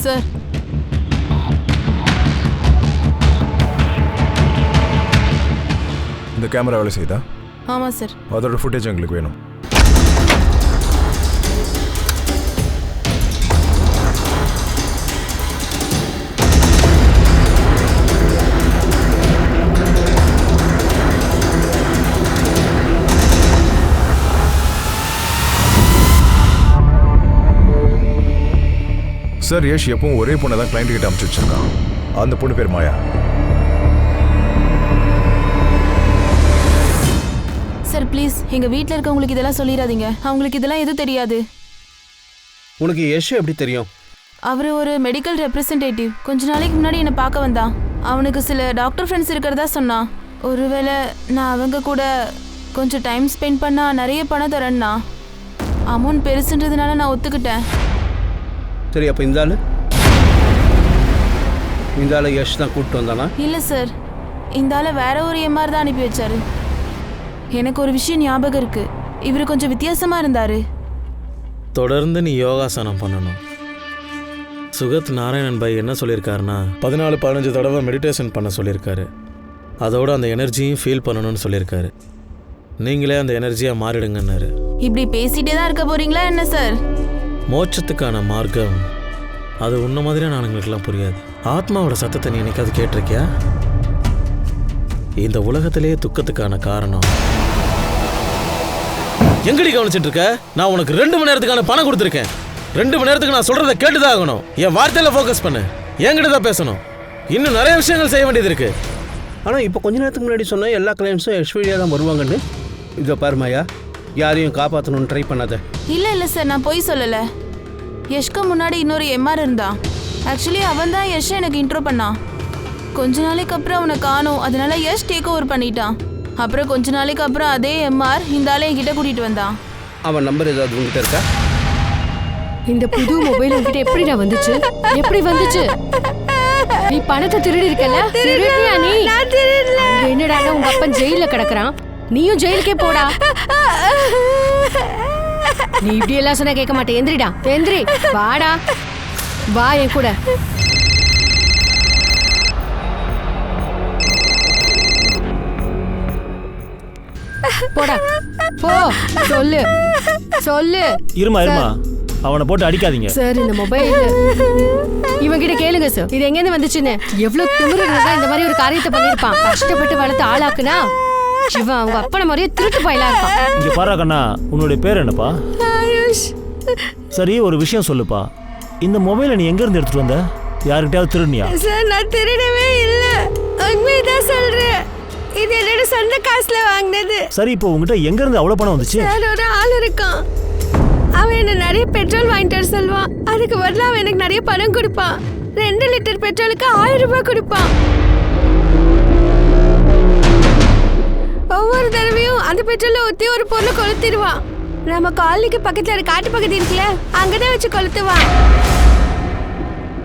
sir. இந்த கேமரா வேலை செய்தா? ஆமாம் சார். அதோட ஃபுட்டேஜ் எங்களுக்கு வேணும். சார், யஷ் எப்பவும் ஒரே பொண்ணை தான் கிளைண்ட் கிட்ட அனுப்பிச்சு வச்சிருக்கான். அந்த பொண்ணு பேர் மாயா. சார் ப்ளீஸ் எங்கள் வீட்டில் இருக்கவங்களுக்கு இதெல்லாம் சொல்லிடாதீங்க. அவங்களுக்கு இதெல்லாம் எதுவும் தெரியாது. உனக்கு யஷ் எப்படி தெரியும்? அவர் ஒரு மெடிக்கல் ரெப்ரசன்டேட்டிவ். கொஞ்ச நாளைக்கு முன்னாடி என்னை பார்க்க வந்தான். அவனுக்கு சில டாக்டர் ஃப்ரெண்ட்ஸ் இருக்கிறதா சொன்னான். ஒருவேளை நான் அவங்க கூட கொஞ்சம் டைம் ஸ்பெண்ட் பண்ணால் நிறைய பணம் தரேன்னா. அமௌண்ட் பெருசுன்றதுனால நான் ஒத்துக்கிட்டேன். சரி, அப்போ இந்த ஆள் யஷ் தான் கூப்பிட்டு வந்தானா? இல்லை சார், இந்த ஆளை வேற ஒரு எம்ஆர் தான் அனுப்பி வச்சாரு. எனக்கு ஒரு விஷயம் ஞாபகம் இருக்கு. இவர் கொஞ்சம் வித்தியாசமா இருந்தாரு. தொடர்ந்து நீ யோகாசனம் பண்ணணும். சுகத் நாராயணன் பாய் என்ன சொல்லியிருக்காருன்னா 14-15 தடவை மெடிடேஷன் பண்ண சொல்லியிருக்காரு. அதோட அந்த எனர்ஜியும் ஃபீல் பண்ணணும்னு சொல்லியிருக்காரு. நீங்களே அந்த எனர்ஜியாக மாறிடுங்கன்னாரு. இப்படி பேசிட்டே தான் இருக்க போறீங்களா என்ன சார்? மோட்சத்துக்கான மார்க்கம் அது உன்ன மாதிரியான ஆளுங்களுக்கெல்லாம் புரியாது. ஆத்மாவோட சத்தத்தை நீ என்னைக்காவது கேட்டிருக்கியா? இந்த உலகத்திலேயே துக்கத்துக்கான காரணம் எங்கடி கவனிச்சிட்டு இருக்க? நான் உனக்கு 2 மணி நேரத்துக்கான பணம் கொடுத்துருக்கேன். 2 மணி நேரத்துக்கு நான் சொல்றதை கேட்டுதான் ஆகணும். என் வார்த்தையில ஃபோக்கஸ் பண்ணு. என்கிட்ட தான் பேசணும். இன்னும் நிறைய விஷயங்கள் செய்ய வேண்டியது இருக்கு. ஆனால் இப்போ கொஞ்ச நேரத்துக்கு முன்னாடி சொன்ன எல்லா கிளைண்ட்ஸும் யஷ் வழியாக தான் வருவாங்கன்னு. இதை பாருமாயா, யாரையும் காப்பாற்றணும்னு ட்ரை பண்ணாத. இல்லை சார், நான் பொய் சொல்லலை. யஷ்க்கு முன்னாடி இன்னொரு எம்ஆர் இருந்தான். ஆக்சுவலி அவன் தான் யஷ் எனக்கு இன்ட்ரோ பண்ணான். கொஞ்ச நாளைக்கு அப்புறம் அவனை காணோம், அதனால யஷ் டேக் ஓவர் பண்ணிட்டான். அப்புறம் கொஞ்ச நாளைக்கு அப்புறம் அதே எம்ஆர் இந்த ஆளை என்கிட்ட கூட்டிட்டு வந்தான். அவன் நம்பர் ஏதாவது உங்ககிட்ட இருக்கா? இந்த புது மொபைல் உங்ககிட்ட எப்படிடா வந்துச்சு? எப்படி வந்துச்சு? நீ பணத்தை திருடி இருக்கல? திருடியா நீ? என்னடா உங்க அப்பன் ஜெயில கிடக்குறான், நீயும் ஜெயிலுக்கே போடா. நீ இப்படி எல்லாம் சொன்னா கேட்க மாட்டேன். எந்திரிடா, எந்திரி, வாடா, வா என் கூட. போடா, போ. சொல்லு, சொல்லு. இருமா அவனை போட்டு அடிக்காதீங்க சார். இந்த மொபைல் இவங்கிட்ட கேளுங்க சார், இது எங்கேருந்து வந்துச்சுன்னு. எவ்வளவு திமிரு இருந்தா இந்த மாதிரி ஒரு காரியத்தை பண்ணிருப்பான். கஷ்டப்பட்டு வளர்த்து ஆளாக்குனா இவன் அவங்க அப்பன மாதிரியே திருட்டு பயலா இருப்பான். இங்க பாரா கண்ணா, உன்னுடைய பேர் என்னப்பா? ஆயுஷ். சரி, ஒரு விஷயம் சொல்லுப்பா. இந்த மொபைலை நீ எங்க இருந்து எடுத்துட்டு வந்த? யாருக்கிட்டயாவது திருடினியா? சார், நான் திருடவே இல்ல, உண்மைதான் சொல்றேன். இது என்னோட சொந்த காசுல வாங்கினது. சரி, இப்போ உங்ககிட்ட எங்க இருந்து அவ்வளவு பணம் வந்துச்சு? சார், ஒரு ஆள் இருக்கான். அவன் என்ன நிறைய பெட்ரோல் வாங்கிட்டு வர சொல்லுவான். அதுக்கு பதிலா அவன் எனக்கு நிறைய பணம் கொடுப்பான். 2 லிட்டர் பெட்ரோலுக்கு 1000 ரூபாய் கொடுப்பான். ஒவ்வொரு தடவையும் அந்த பெட்ரோலை ஊத்தி ஒரு பொருளை கொளுத்திடுவான். நம்ம காலனிக்கு பக்கத்துல ஒரு காட்டு பகுதி இருக்குல்ல, அங்கதான் வச்சு கொளுத்துவான்.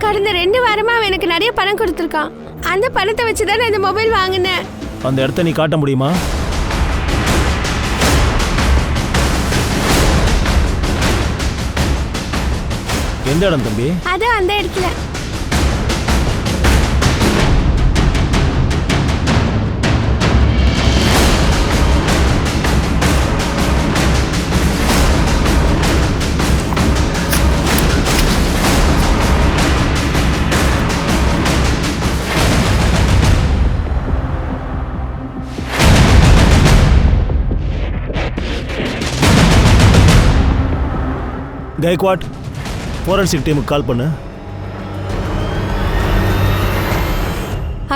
கடந்த 2 வாரமா அவன் எனக்கு நிறைய பணம் கொடுத்துருக்கான். அந்த பணத்தை வச்சுதான் நான் இந்த மொபைல் வாங்கினேன். அந்த இடத்த நீ காட்ட முடியுமா? எந்த இடம் தம்பி? அதான் அந்த இடத்துல. கைக்வாட், ஃபோரன்சிக் டீமுக்கு கால் பண்ணு.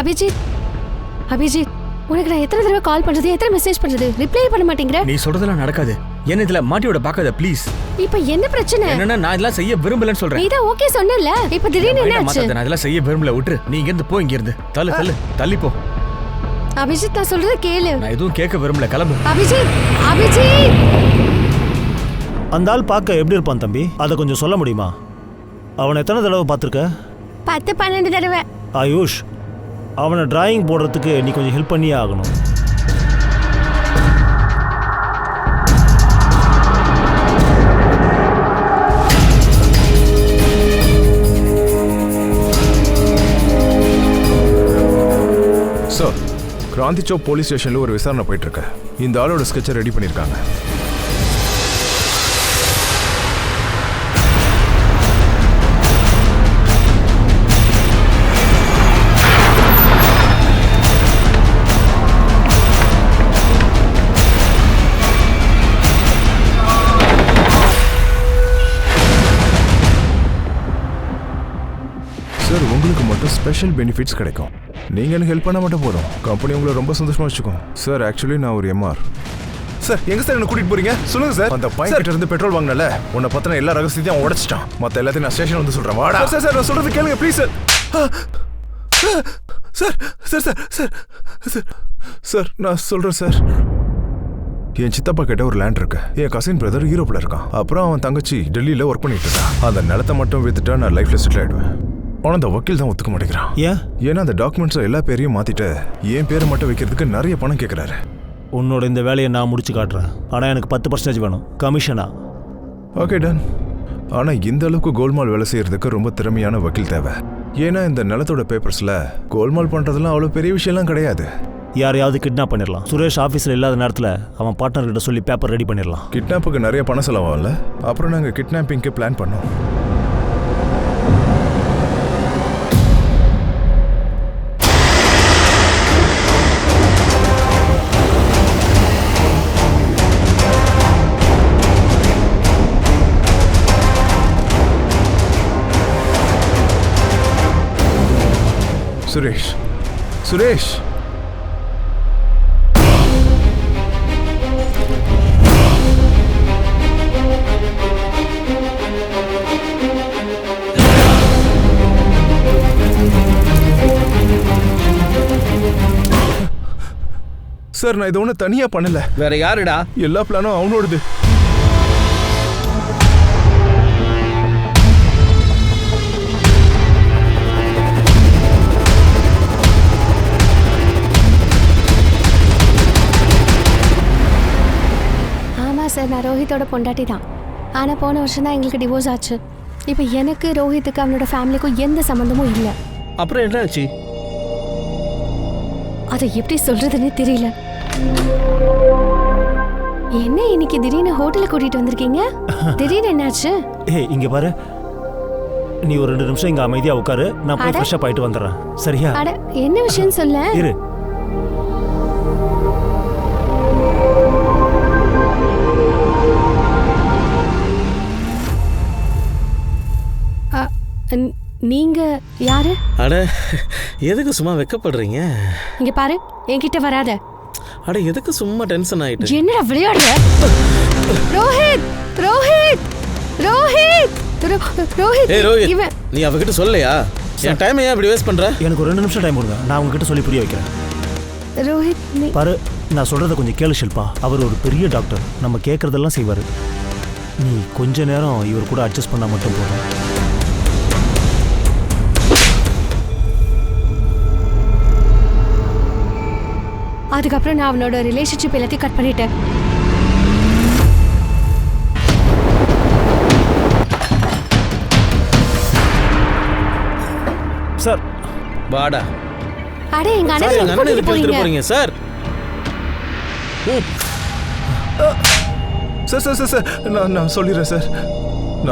அபிஜித், அபிஜித், உனக்கு நான் எத்தனை தடவை கால் பண்றது, எத்தனை மெசேஜ் பண்றது, ரிப்ளை பண்ண மாட்டேங்கிற. நீ சொல்றதெல்லாம் நடக்காது. என்ன இதுல மாட்டியோட பாக்காத ப்ளீஸ். இப்போ என்ன பிரச்சனை? என்னன்னா நான் இதெல்லாம் செய்ய விரும்பலன்னு சொல்றேன். நீ தான் ஓகே சொன்னல, இப்போ திடீர்னு என்ன ஆச்சு? நான் இதெல்லாம் செய்ய விரும்பல, விட்டுரு. நீ இங்க இருந்து போ, இங்க இருந்து தள்ளி போ. அபிஜித், நான் சொல்றத கேளு. நான் எதுவும் கேட்க விரும்பல, கிளம்பு. அபிஜித், அபிஜித். அந்த ஆள் பார்க்க எப்படி இருப்பான் தம்பி? அதை கொஞ்சம் சொல்ல முடியுமா? அவனை எத்தனை தடவை பார்த்துருக்க? 10-12 தடவை. ஆயுஷ், அவனை டிராயிங் போடுறதுக்கு நீ கொஞ்சம் ஹெல்ப் பண்ணியே ஆகணும். சார், கிராந்தி சௌக் போலீஸ் ஸ்டேஷன்ல ஒரு விசாரணை போயிட்டு இருக்கு. இந்த ஆளோட ஸ்கெட்சை ரெடி பண்ணிருக்காங்க. சார், உங்களுக்கு மட்டும் ஸ்பெஷல் பெனிஃபிட்ஸ் கிடைக்கும். நீங்க எனக்கு ஹெல்ப் பண்ண மட்டும் போதும், கம்பெனி உங்களை ரொம்ப சந்தோஷமா வச்சுக்கும். சார், ஆக்சுவலி நான் ஒரு எம்ஆர். சார், எங்க சார் என்ன கூட்டிட்டு போறீங்க? சொல்லுங்க சார். அந்த பையன் கிட்ட இருந்து பெட்ரோல் வாங்கினல, உன்னை பத்தின எல்லா ரகசியத்தையும் அவன் உடைச்சிட்டான். மத்த எல்லாத்தையும் நான் ஸ்டேஷன் வந்து சொல்றேன். வாடா. சார் சார், நான் சொல்றது கேளுங்க please sir. Sir sir sir sir sir sir நான் சொல்றேன் சார். என் சித்தப்பா கிட்ட ஒரு லேண்ட் இருக்கு. என் கசின் பிரதர் யூரோப்ல இருக்கான். அப்புறம் அவன் தங்கச்சி டெல்லியில ஒர்க் பண்ணிட்டு இருக்கான். அந்த நிலத்தை மட்டும் வித்துட்டா நான் லைஃப்ல செட்டில் ஆயிடுவேன். ஆனா அந்த வக்கீல் தான் ஒத்துக்க மாட்டேங்கிறான். ஏன்னா அந்த டாக்குமெண்ட்ஸ் எல்லா பேரையும் மாத்திட்டு என் பேரை மட்டும் வைக்கிறதுக்கு நிறைய பணம் கேட்கிறாரு. உன்னோட இந்த வேலையை நான் முடிச்சு காட்டுறேன். ஆனா எனக்கு 10% வேணும், கமிஷனா. Okay done. ஆனா இந்த அளவுக்கு கோல்மால் வேலை செய்யறதுக்கு ரொம்ப திறமையான வக்கீல் தேவை. ஏன்னா இந்த நிலத்தோட பேப்பர்ஸ்ல கோல்மால் பண்றதுலாம் அவ்வளவு பெரிய விஷயம்லாம் கிடையாது. யாரையாவது கிட்னாப் பண்ணிடலாம். சுரேஷ் ஆஃபீஸில் இல்லாத நேரத்தில் அவன் பார்ட்னர்கிட்ட சொல்லி பேப்பர் ரெடி பண்ணிடலாம். கிட்னாப்புக்கு நிறைய பணம் செலவாகல. அப்புறம் நாங்கள் கிட்னாப்பிங்க்கு பிளான் பண்ணோம். சுரேஷ், சுரேஷ், சார் நான் இதை ஒன்றும் தனியா பண்ணல. வேற யாருடா? எல்லா பிளானும் அவனோடது. ஆமா சார், நான் ரோஹித்தோட பொண்டாட்டி தான். ஆனா போன வருஷம் தான் எங்களுக்கு டிவோர்ஸ் ஆச்சு. இப்போ எனக்கு ரோஹித்துக்கு அவனோட ஃபேமிலிக்கும் எந்த சம்மந்தமும் இல்லை. அப்புறம் என்ன ஆச்சு? அதை எப்படி சொல்றதுன்னு தெரியல. என்ன இன்னைக்கு திடீர்னு ஹோட்டலுக்கு கூட்டிட்டு வந்திருக்கீங்க? திடீர்னு என்னாச்சு? ஏய் இங்க பாரு, நீ ஒரு 2 நிமிஷம் இங்க அமைதியா உட்காரு, நான் போய் அட. ஃப்ரெஷ் அப் ஆயிட்டு வந்துடுறேன். சரியா? அட, என்ன விஷயம் சொல்ல? இரு. நீங்க யாரு? அட எதுக்கு சும்மா வெக்கப்படுறீங்க? இங்க பாரு, என்கிட்ட வராத. அட எதுக்கு சும்மா டென்ஷன் ஆயிட்டு? என்னடா விளையாடுற? ரோஹித், ரோஹித், ரோஹித், ரோஹித். ஏய் ரோஹித், இவன் நீ அவகிட்ட சொல்லலையா? என் டைம் ஏன் இப்படி வேஸ்ட் பண்ற? எனக்கு ஒரு 2 நிமிஷம் டைம் கொடுங்க, நான் உங்ககிட்ட சொல்லி புரிய வைக்கிறேன். ரோஹித் நீ பாரு, நான் சொல்றத கொஞ்சம் கேளு ஷில்பா. அவர் ஒரு பெரிய டாக்டர், நம்ம கேட்கறதெல்லாம் செய்வார். நீ கொஞ்ச நேரம் இவர் கூட அட்ஜஸ்ட் பண்ணா மட்டும் போதும். அதுக்கப்புறம் நான் அவனோட ரிலேஷன்ஷிப் எல்லாத்தையும் கட் பண்ணிட்டேன். சார் வாடா. அட எங்க சார் எங்க அண்ணன் அண்ணன் கூட்டிட்டு எதுக்கு எடுத்துட்டு போறீங்க? போறீங்க sir? Sir sir sir sir நான் சொல்லிடுறேன் சார்.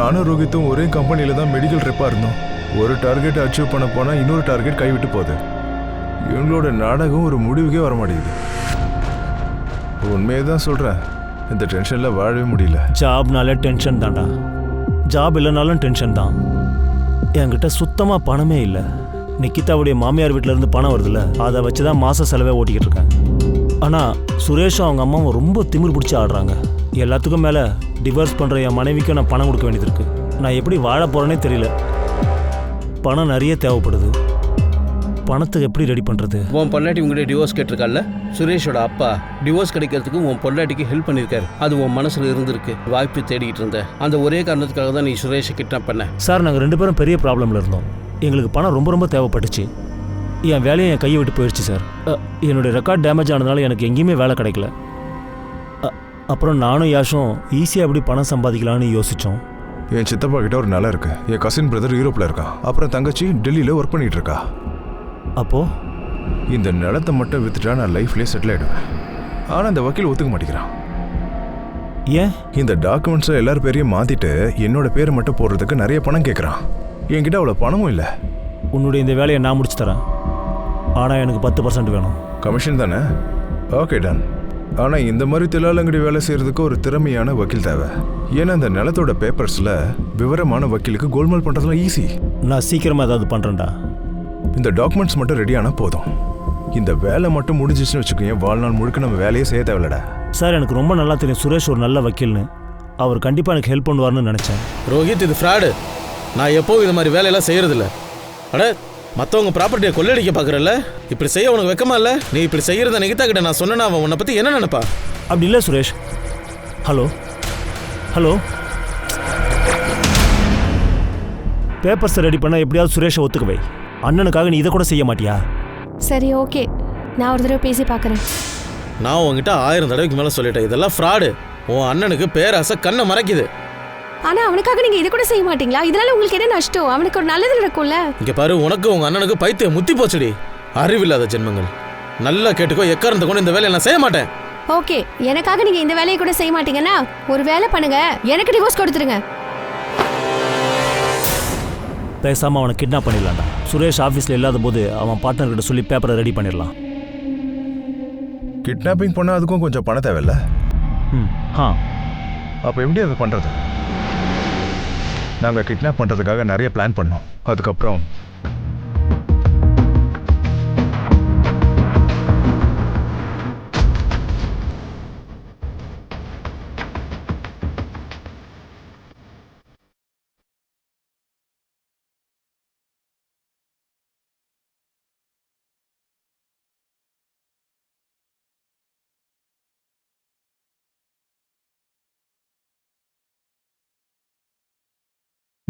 நானும் ரோஹித்தும் ஒரே கம்பெனியில் தான் மெடிக்கல் ரெப்பாக இருந்தோம். ஒரு டார்கெட் அச்சீவ் பண்ண போனால் இன்னொரு டார்கெட் கைவிட்டு போகுது. இவங்களோட நாடகம் ஒரு முடிவுக்கே வர மாட்டேங்குது. உண்மையை தான் சொல்கிறேன், இந்த டென்ஷனில் வாழவே முடியல. ஜாப்னாலே டென்ஷன் தான்டா. ஜாப் இல்லைனாலும் டென்ஷன் தான். என்கிட்ட சுத்தமாக பணமே இல்லை. நிக்கிதாவுடைய மாமியார் வீட்டிலேருந்து பணம் வருதுல்ல, அதை வச்சு தான் மாத செலவே ஓட்டிக்கிட்டு இருக்கேன். ஆனால் சுரேஷும் அவங்க அம்மாவும் ரொம்ப திமிர் பிடிச்சி ஆடுறாங்க. எல்லாத்துக்கும் மேலே டிவோர்ஸ் பண்ணுற என் மனைவிக்கும் நான் பணம் கொடுக்க வேண்டியது இருக்குது. நான் எப்படி வாழ போகிறேனே தெரியல. பணம் நிறைய தேவைப்படுது. பணத்துக்கு எப்படி ரெடி பண்ணுறது? உன் பொண்டாட்டி உங்கள்கிட்ட டிவோர்ஸ் கேட்டிருக்கால. சுரேஷோட அப்பா டிவோர்ஸ் கிடைக்கிறதுக்கு உன் பொண்டாட்டிக்கு ஹெல்ப் பண்ணியிருக்காரு. அது உன் மனசில் இருந்திருக்கு. வாய்ப்பு தேடிக்கிட்டு இருந்த அந்த ஒரே காரணத்துக்காக தான் நீ சுரேஷை கிட்னாப் பண்ண. சார், நாங்கள் 2 பேரும் பெரிய ப்ராப்ளமில் இருந்தோம். எங்களுக்கு பணம் ரொம்ப ரொம்ப தேவைப்பட்டுச்சு. என் வேலையை என் கையை விட்டு போயிடுச்சு சார். என்னுடைய ரெக்கார்ட் டேமேஜ் ஆனதுனால எனக்கு எங்கேயுமே வேலை கிடைக்கல. அப்புறம் நானும் யாஷும் ஈஸியாக எப்படி பணம் சம்பாதிக்கலான்னு யோசித்தோம். என் சித்தப்பா கிட்ட ஒரு நிலம் இருக்கு. என் கசின் பிரதர் யூரோப்பில் இருக்கான். அப்புறம் தங்கச்சி டெல்லியில் ஒர்க் பண்ணிட்டு இருக்கா. அப்போது இந்த நிலத்தை மட்டும் வித்துட்டா நான் லைஃப்லேயே செட்டில் ஆகிடுவேன். ஆனால் இந்த வக்கீல் ஒத்துக்க மாட்டேங்கிறான். ஏன்? இந்த டாக்குமெண்ட்ஸை எல்லார் பேரையும் மாற்றிட்டு என்னோட பேரை மட்டும் போடுறதுக்கு நிறைய பணம் கேட்குறான். என்கிட்ட அவ்வளோ பணமும் இல்லை. உன்னுடைய இந்த வேலையை நான் முடிச்சு தரேன். ஆனால் எனக்கு 10% வேணும். கமிஷன் தானே? Okay done. ஆனால் இந்த மாதிரி தில்லாலங்கடி வேலை செய்கிறதுக்கு ஒரு திறமையான வக்கீல் தேவை. ஏன்னா இந்த நிலத்தோட பேப்பர்ஸில் விவரமான வக்கீலுக்கு கோல்மால் பண்ணுறதுலாம் ஈஸி. நான் சீக்கிரமாக ஏதாவது பண்ணுறேன்டா. இந்த டாக்குமெண்ட்ஸ் மட்டும் ரெடியானால் போதும். இந்த வேலை மட்டும் முடிஞ்சிச்சுன்னு வச்சுக்கோங்க, வாழ்நாள் முழுக்க நம்ம வேலையே செய்ய தேவையில்லடா. சார், எனக்கு ரொம்ப நல்லா தெரியும் சுரேஷ் ஒரு நல்ல வக்கீல்னு. அவர் கண்டிப்பாக எனக்கு ஹெல்ப் பண்ணுவார்னு நினச்சேன். ரோஹித், இது ஃப்ராடு. நான் எப்போவும் இது மாதிரி வேலையெல்லாம் செய்யறதில்ல. அட மற்றவங்க ப்ராப்பர்ட்டியை கொள்ளடிக்க பார்க்குறல்ல, இப்படி செய்ய உனக்கு வெக்கமா இல்லை? நீ இப்படி செய்யறத நிகிதா கிட்ட நான் சொன்னேன்னா அவன் உன்னை பற்றி என்ன நினைப்பா? அப்படி இல்லை சுரேஷ். ஹலோ ஹலோ, பேப்பர்ஸை ரெடி பண்ணால் எப்படியாவது சுரேஷை ஒத்துக்க வை. அண்ணனுக்காக நீ இதை கூட செய்ய மாட்டியா? சரி, ஓகே, நான் ஒரு தடவை பேசி பார்க்குறேன். நான் உங்ககிட்ட 1000 தடவைக்கு மேலே சொல்லிட்டேன், இதெல்லாம் ஃப்ராடு. உன் அண்ணனுக்கு பேராசை கண்ணை மறைக்குது. ஆனா அவனுக்காக நீங்க இது கூட செய்ய மாட்டீங்களா? இதனால உங்களுக்கு என்ன நஷ்டம்? அவனுக்கு ஒரு நல்லது நடக்கும்ல. இங்க பாரு, உனக்கு உங்க அண்ணனுக்கு பைத்தியம் முத்தி போச்சுடி. அறிவில்லாத ஜென்மங்கள். நல்லா கேட்டுக்கோ, எக்காரணத்தை கொண்டு இந்த வேலையை நான் செய்ய மாட்டேன். ஓகே, எனக்காக நீங்க இந்த வேலையை கூட செய்ய மாட்டீங்கன்னா ஒரு வேலை பண்ணுங்க, எனக்கு டிவோர்ஸ் கொடுத்துருங்க. பேசாமல் அவனை கிட்னாப் பண்ணிடலாம்டா. சுரேஷ் ஆஃபீஸில் இல்லாத போது அவன் பார்ட்னர்கிட்ட சொல்லி பேப்பரை ரெடி பண்ணிடலாம். கிட்னாப்பிங் பண்ணால் அதுக்கும் கொஞ்சம் பணம் தேவையில்ல? அப்போ எப்படி அதை பண்ணுறது? நாங்கள் கிட்னாப் பண்ணுறதுக்காக நிறைய பிளான் பண்ணோம். அதுக்கப்புறம்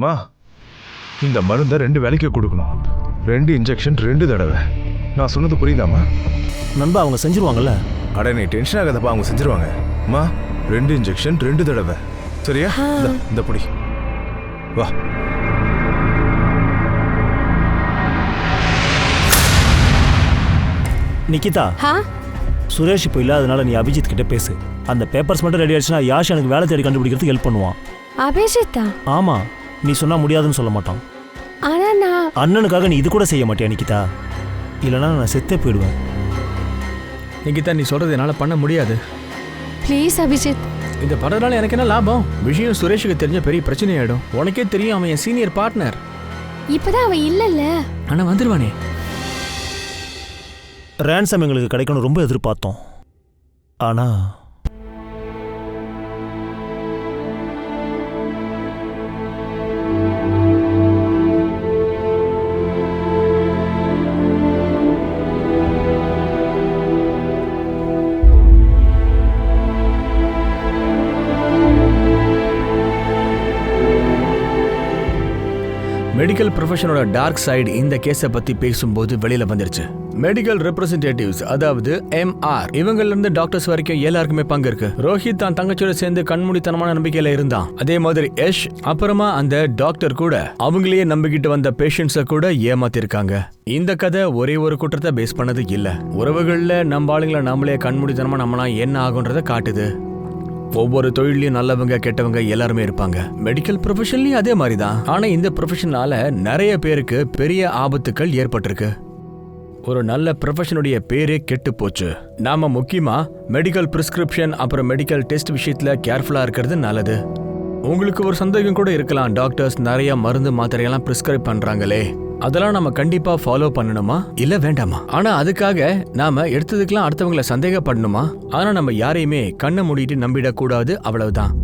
மா இந்த மருந்தை 2 வேளைக்கு கொடுக்கணும். 2 இன்ஜெக்ஷன் 2 தடவை. நான் சொன்னது புரியுதாம்மா? நண்பா அவங்க செஞ்சிருவாங்கல்ல. அட நீ டென்ஷன் ஆகாதப்பா, அவங்க செஞ்சிருவாங்க. மா 2 இன்ஜெக்ஷன் 2 தடவை. சரியா? இந்த புடி வா. நிக்கிதா, சுரேஷ் இப்போ இல்லாதனால நீ அபிஜித் கிட்ட பேசு. அந்த பேப்பர்ஸ் மட்டும் ரெடி ஆயிடுச்சுன்னா யாஷ் எனக்கு வேலை தேடி கண்டுபிடிக்கிறதுக்கு ஹெல்ப் பண்ணுவான். அபிஜித்தா? ஆமா, நீ சொன்னா முடியாதுன்னு சொல்ல மாட்டான். ஆனா நான் அண்ணனுக்காக நீ இது கூட செய்ய மாட்டியா நிக்கிதா? இல்லைன்னா நான் செத்தே போயிடுவேன். நிகிதா, நீ சொல்றது என்னால பண்ண முடியாது. ப்ளீஸ் அபிஜித். இந்த படத்தால எனக்கு என்ன லாபம்? விஷயம் சுரேஷுக்கு தெரிஞ்ச பெரிய பிரச்சனை ஆயிடும். உனக்கே தெரியும், அவன் என் சீனியர் பார்ட்னர். இப்பதான் அவன் இல்லல்ல. ஆனா வந்துருவானே. ரேன்சம் எங்களுக்கு கிடைக்கணும் ரொம்ப எதிர்பார்த்தோம். ஆனா மெடிக்கல் ப்ரொஃபஷனோட டார்க் சைடு இந்த கேஸை பத்தி பேசும்போது வெளியில வந்துருச்சு. மெடிக்கல் ரெப்ரசன்டேட்டிவ்ஸ், அதாவது MR, இவங்கல இருந்து டாக்டர்ஸ் வரைக்கும் எல்லாருக்குமே பங்கு இருக்கு. ரோஹித் தான் தங்கச்சியோட சேர்ந்து கண்மூடித்தனமான நம்பிக்கையில இருந்தான். அதே மாதிரி யஷ், அப்புறமா அந்த டாக்டர் கூட அவங்களையே நம்பிக்கிட்டு வந்த பேஷண்ட்ஸை கூட ஏமாத்திருக்காங்க. இந்த கதை ஒரே ஒரு குற்றத்தை பேஸ் பண்ணது இல்ல. உறவுகள்ல நம்ம ஆளுங்களை நம்மளே கண்மூடித்தனமா நம்மனா என்ன ஆகுன்றத காட்டுது. ஒவ்வொரு தொழிலையும் நல்லவங்க கெட்டவங்க எல்லாருமே இருப்பாங்க. மெடிக்கல் ப்ரொஃபஷன்லயும் அதே மாதிரி தான். ஆனா இந்த ப்ரொஃபஷனால நிறைய பேருக்கு பெரிய ஆபத்துக்கள் ஏற்பட்டிருக்கு. ஒரு நல்ல ப்ரொஃபஷனுடைய பேரே கெட்டு போச்சு. நாம முக்கியமா மெடிக்கல் பிரிஸ்கிரிப்ஷன் அப்புறம் மெடிக்கல் டெஸ்ட் விஷயத்துல கேர்ஃபுல்லா இருக்கிறது நல்லது. உங்களுக்கு ஒரு சந்தேகம் கூட இருக்கலாம், டாக்டர்ஸ் நிறைய மருந்து மாத்திரையெல்லாம் பிரிஸ்கிரைப் பண்றாங்களே, அதெல்லாம் நம்ம கண்டிப்பா ஃபாலோ பண்ணணுமா இல்ல வேண்டாமா? ஆனா அதுக்காக நாம எடுத்ததுக்கெல்லாம் அடுத்தவங்களை சந்தேகப்படணுமா? ஆனா நம்ம யாரையுமே கண்ணை மூடிட்டு நம்பிடக்கூடாது, அவ்வளவுதான்.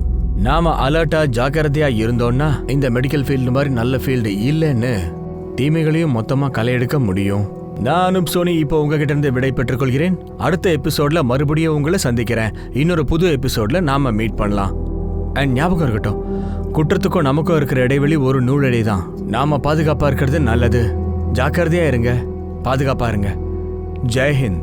நாம அலர்ட்டா ஜாக்கிரதையா இருந்தோம்னா இந்த மெடிக்கல் ஃபீல்டு மாதிரி நல்ல ஃபீல்டு இல்லைன்னு தீமைகளையும் மொத்தமா களையெடுக்க முடியும். நானும் சோனி இப்போ உங்ககிட்ட இருந்து விடை பெற்றுக் கொள்கிறேன். அடுத்த எபிசோட்ல மறுபடியும் உங்களை சந்திக்கிறேன். இன்னொரு புது எபிசோட்ல நாம மீட் பண்ணலாம். அண்ட் ஞாபகம் இருக்கட்டும், குற்றத்துக்கும் நமக்கும் இருக்கிற இடைவெளி ஒரு நூலடி தான். நாம பாதுகாப்பா இருக்கிறது நல்லது. ஜாக்கிரதையா இருங்க, பாதுகாப்பா இருங்க. ஜெய் ஹிந்த்.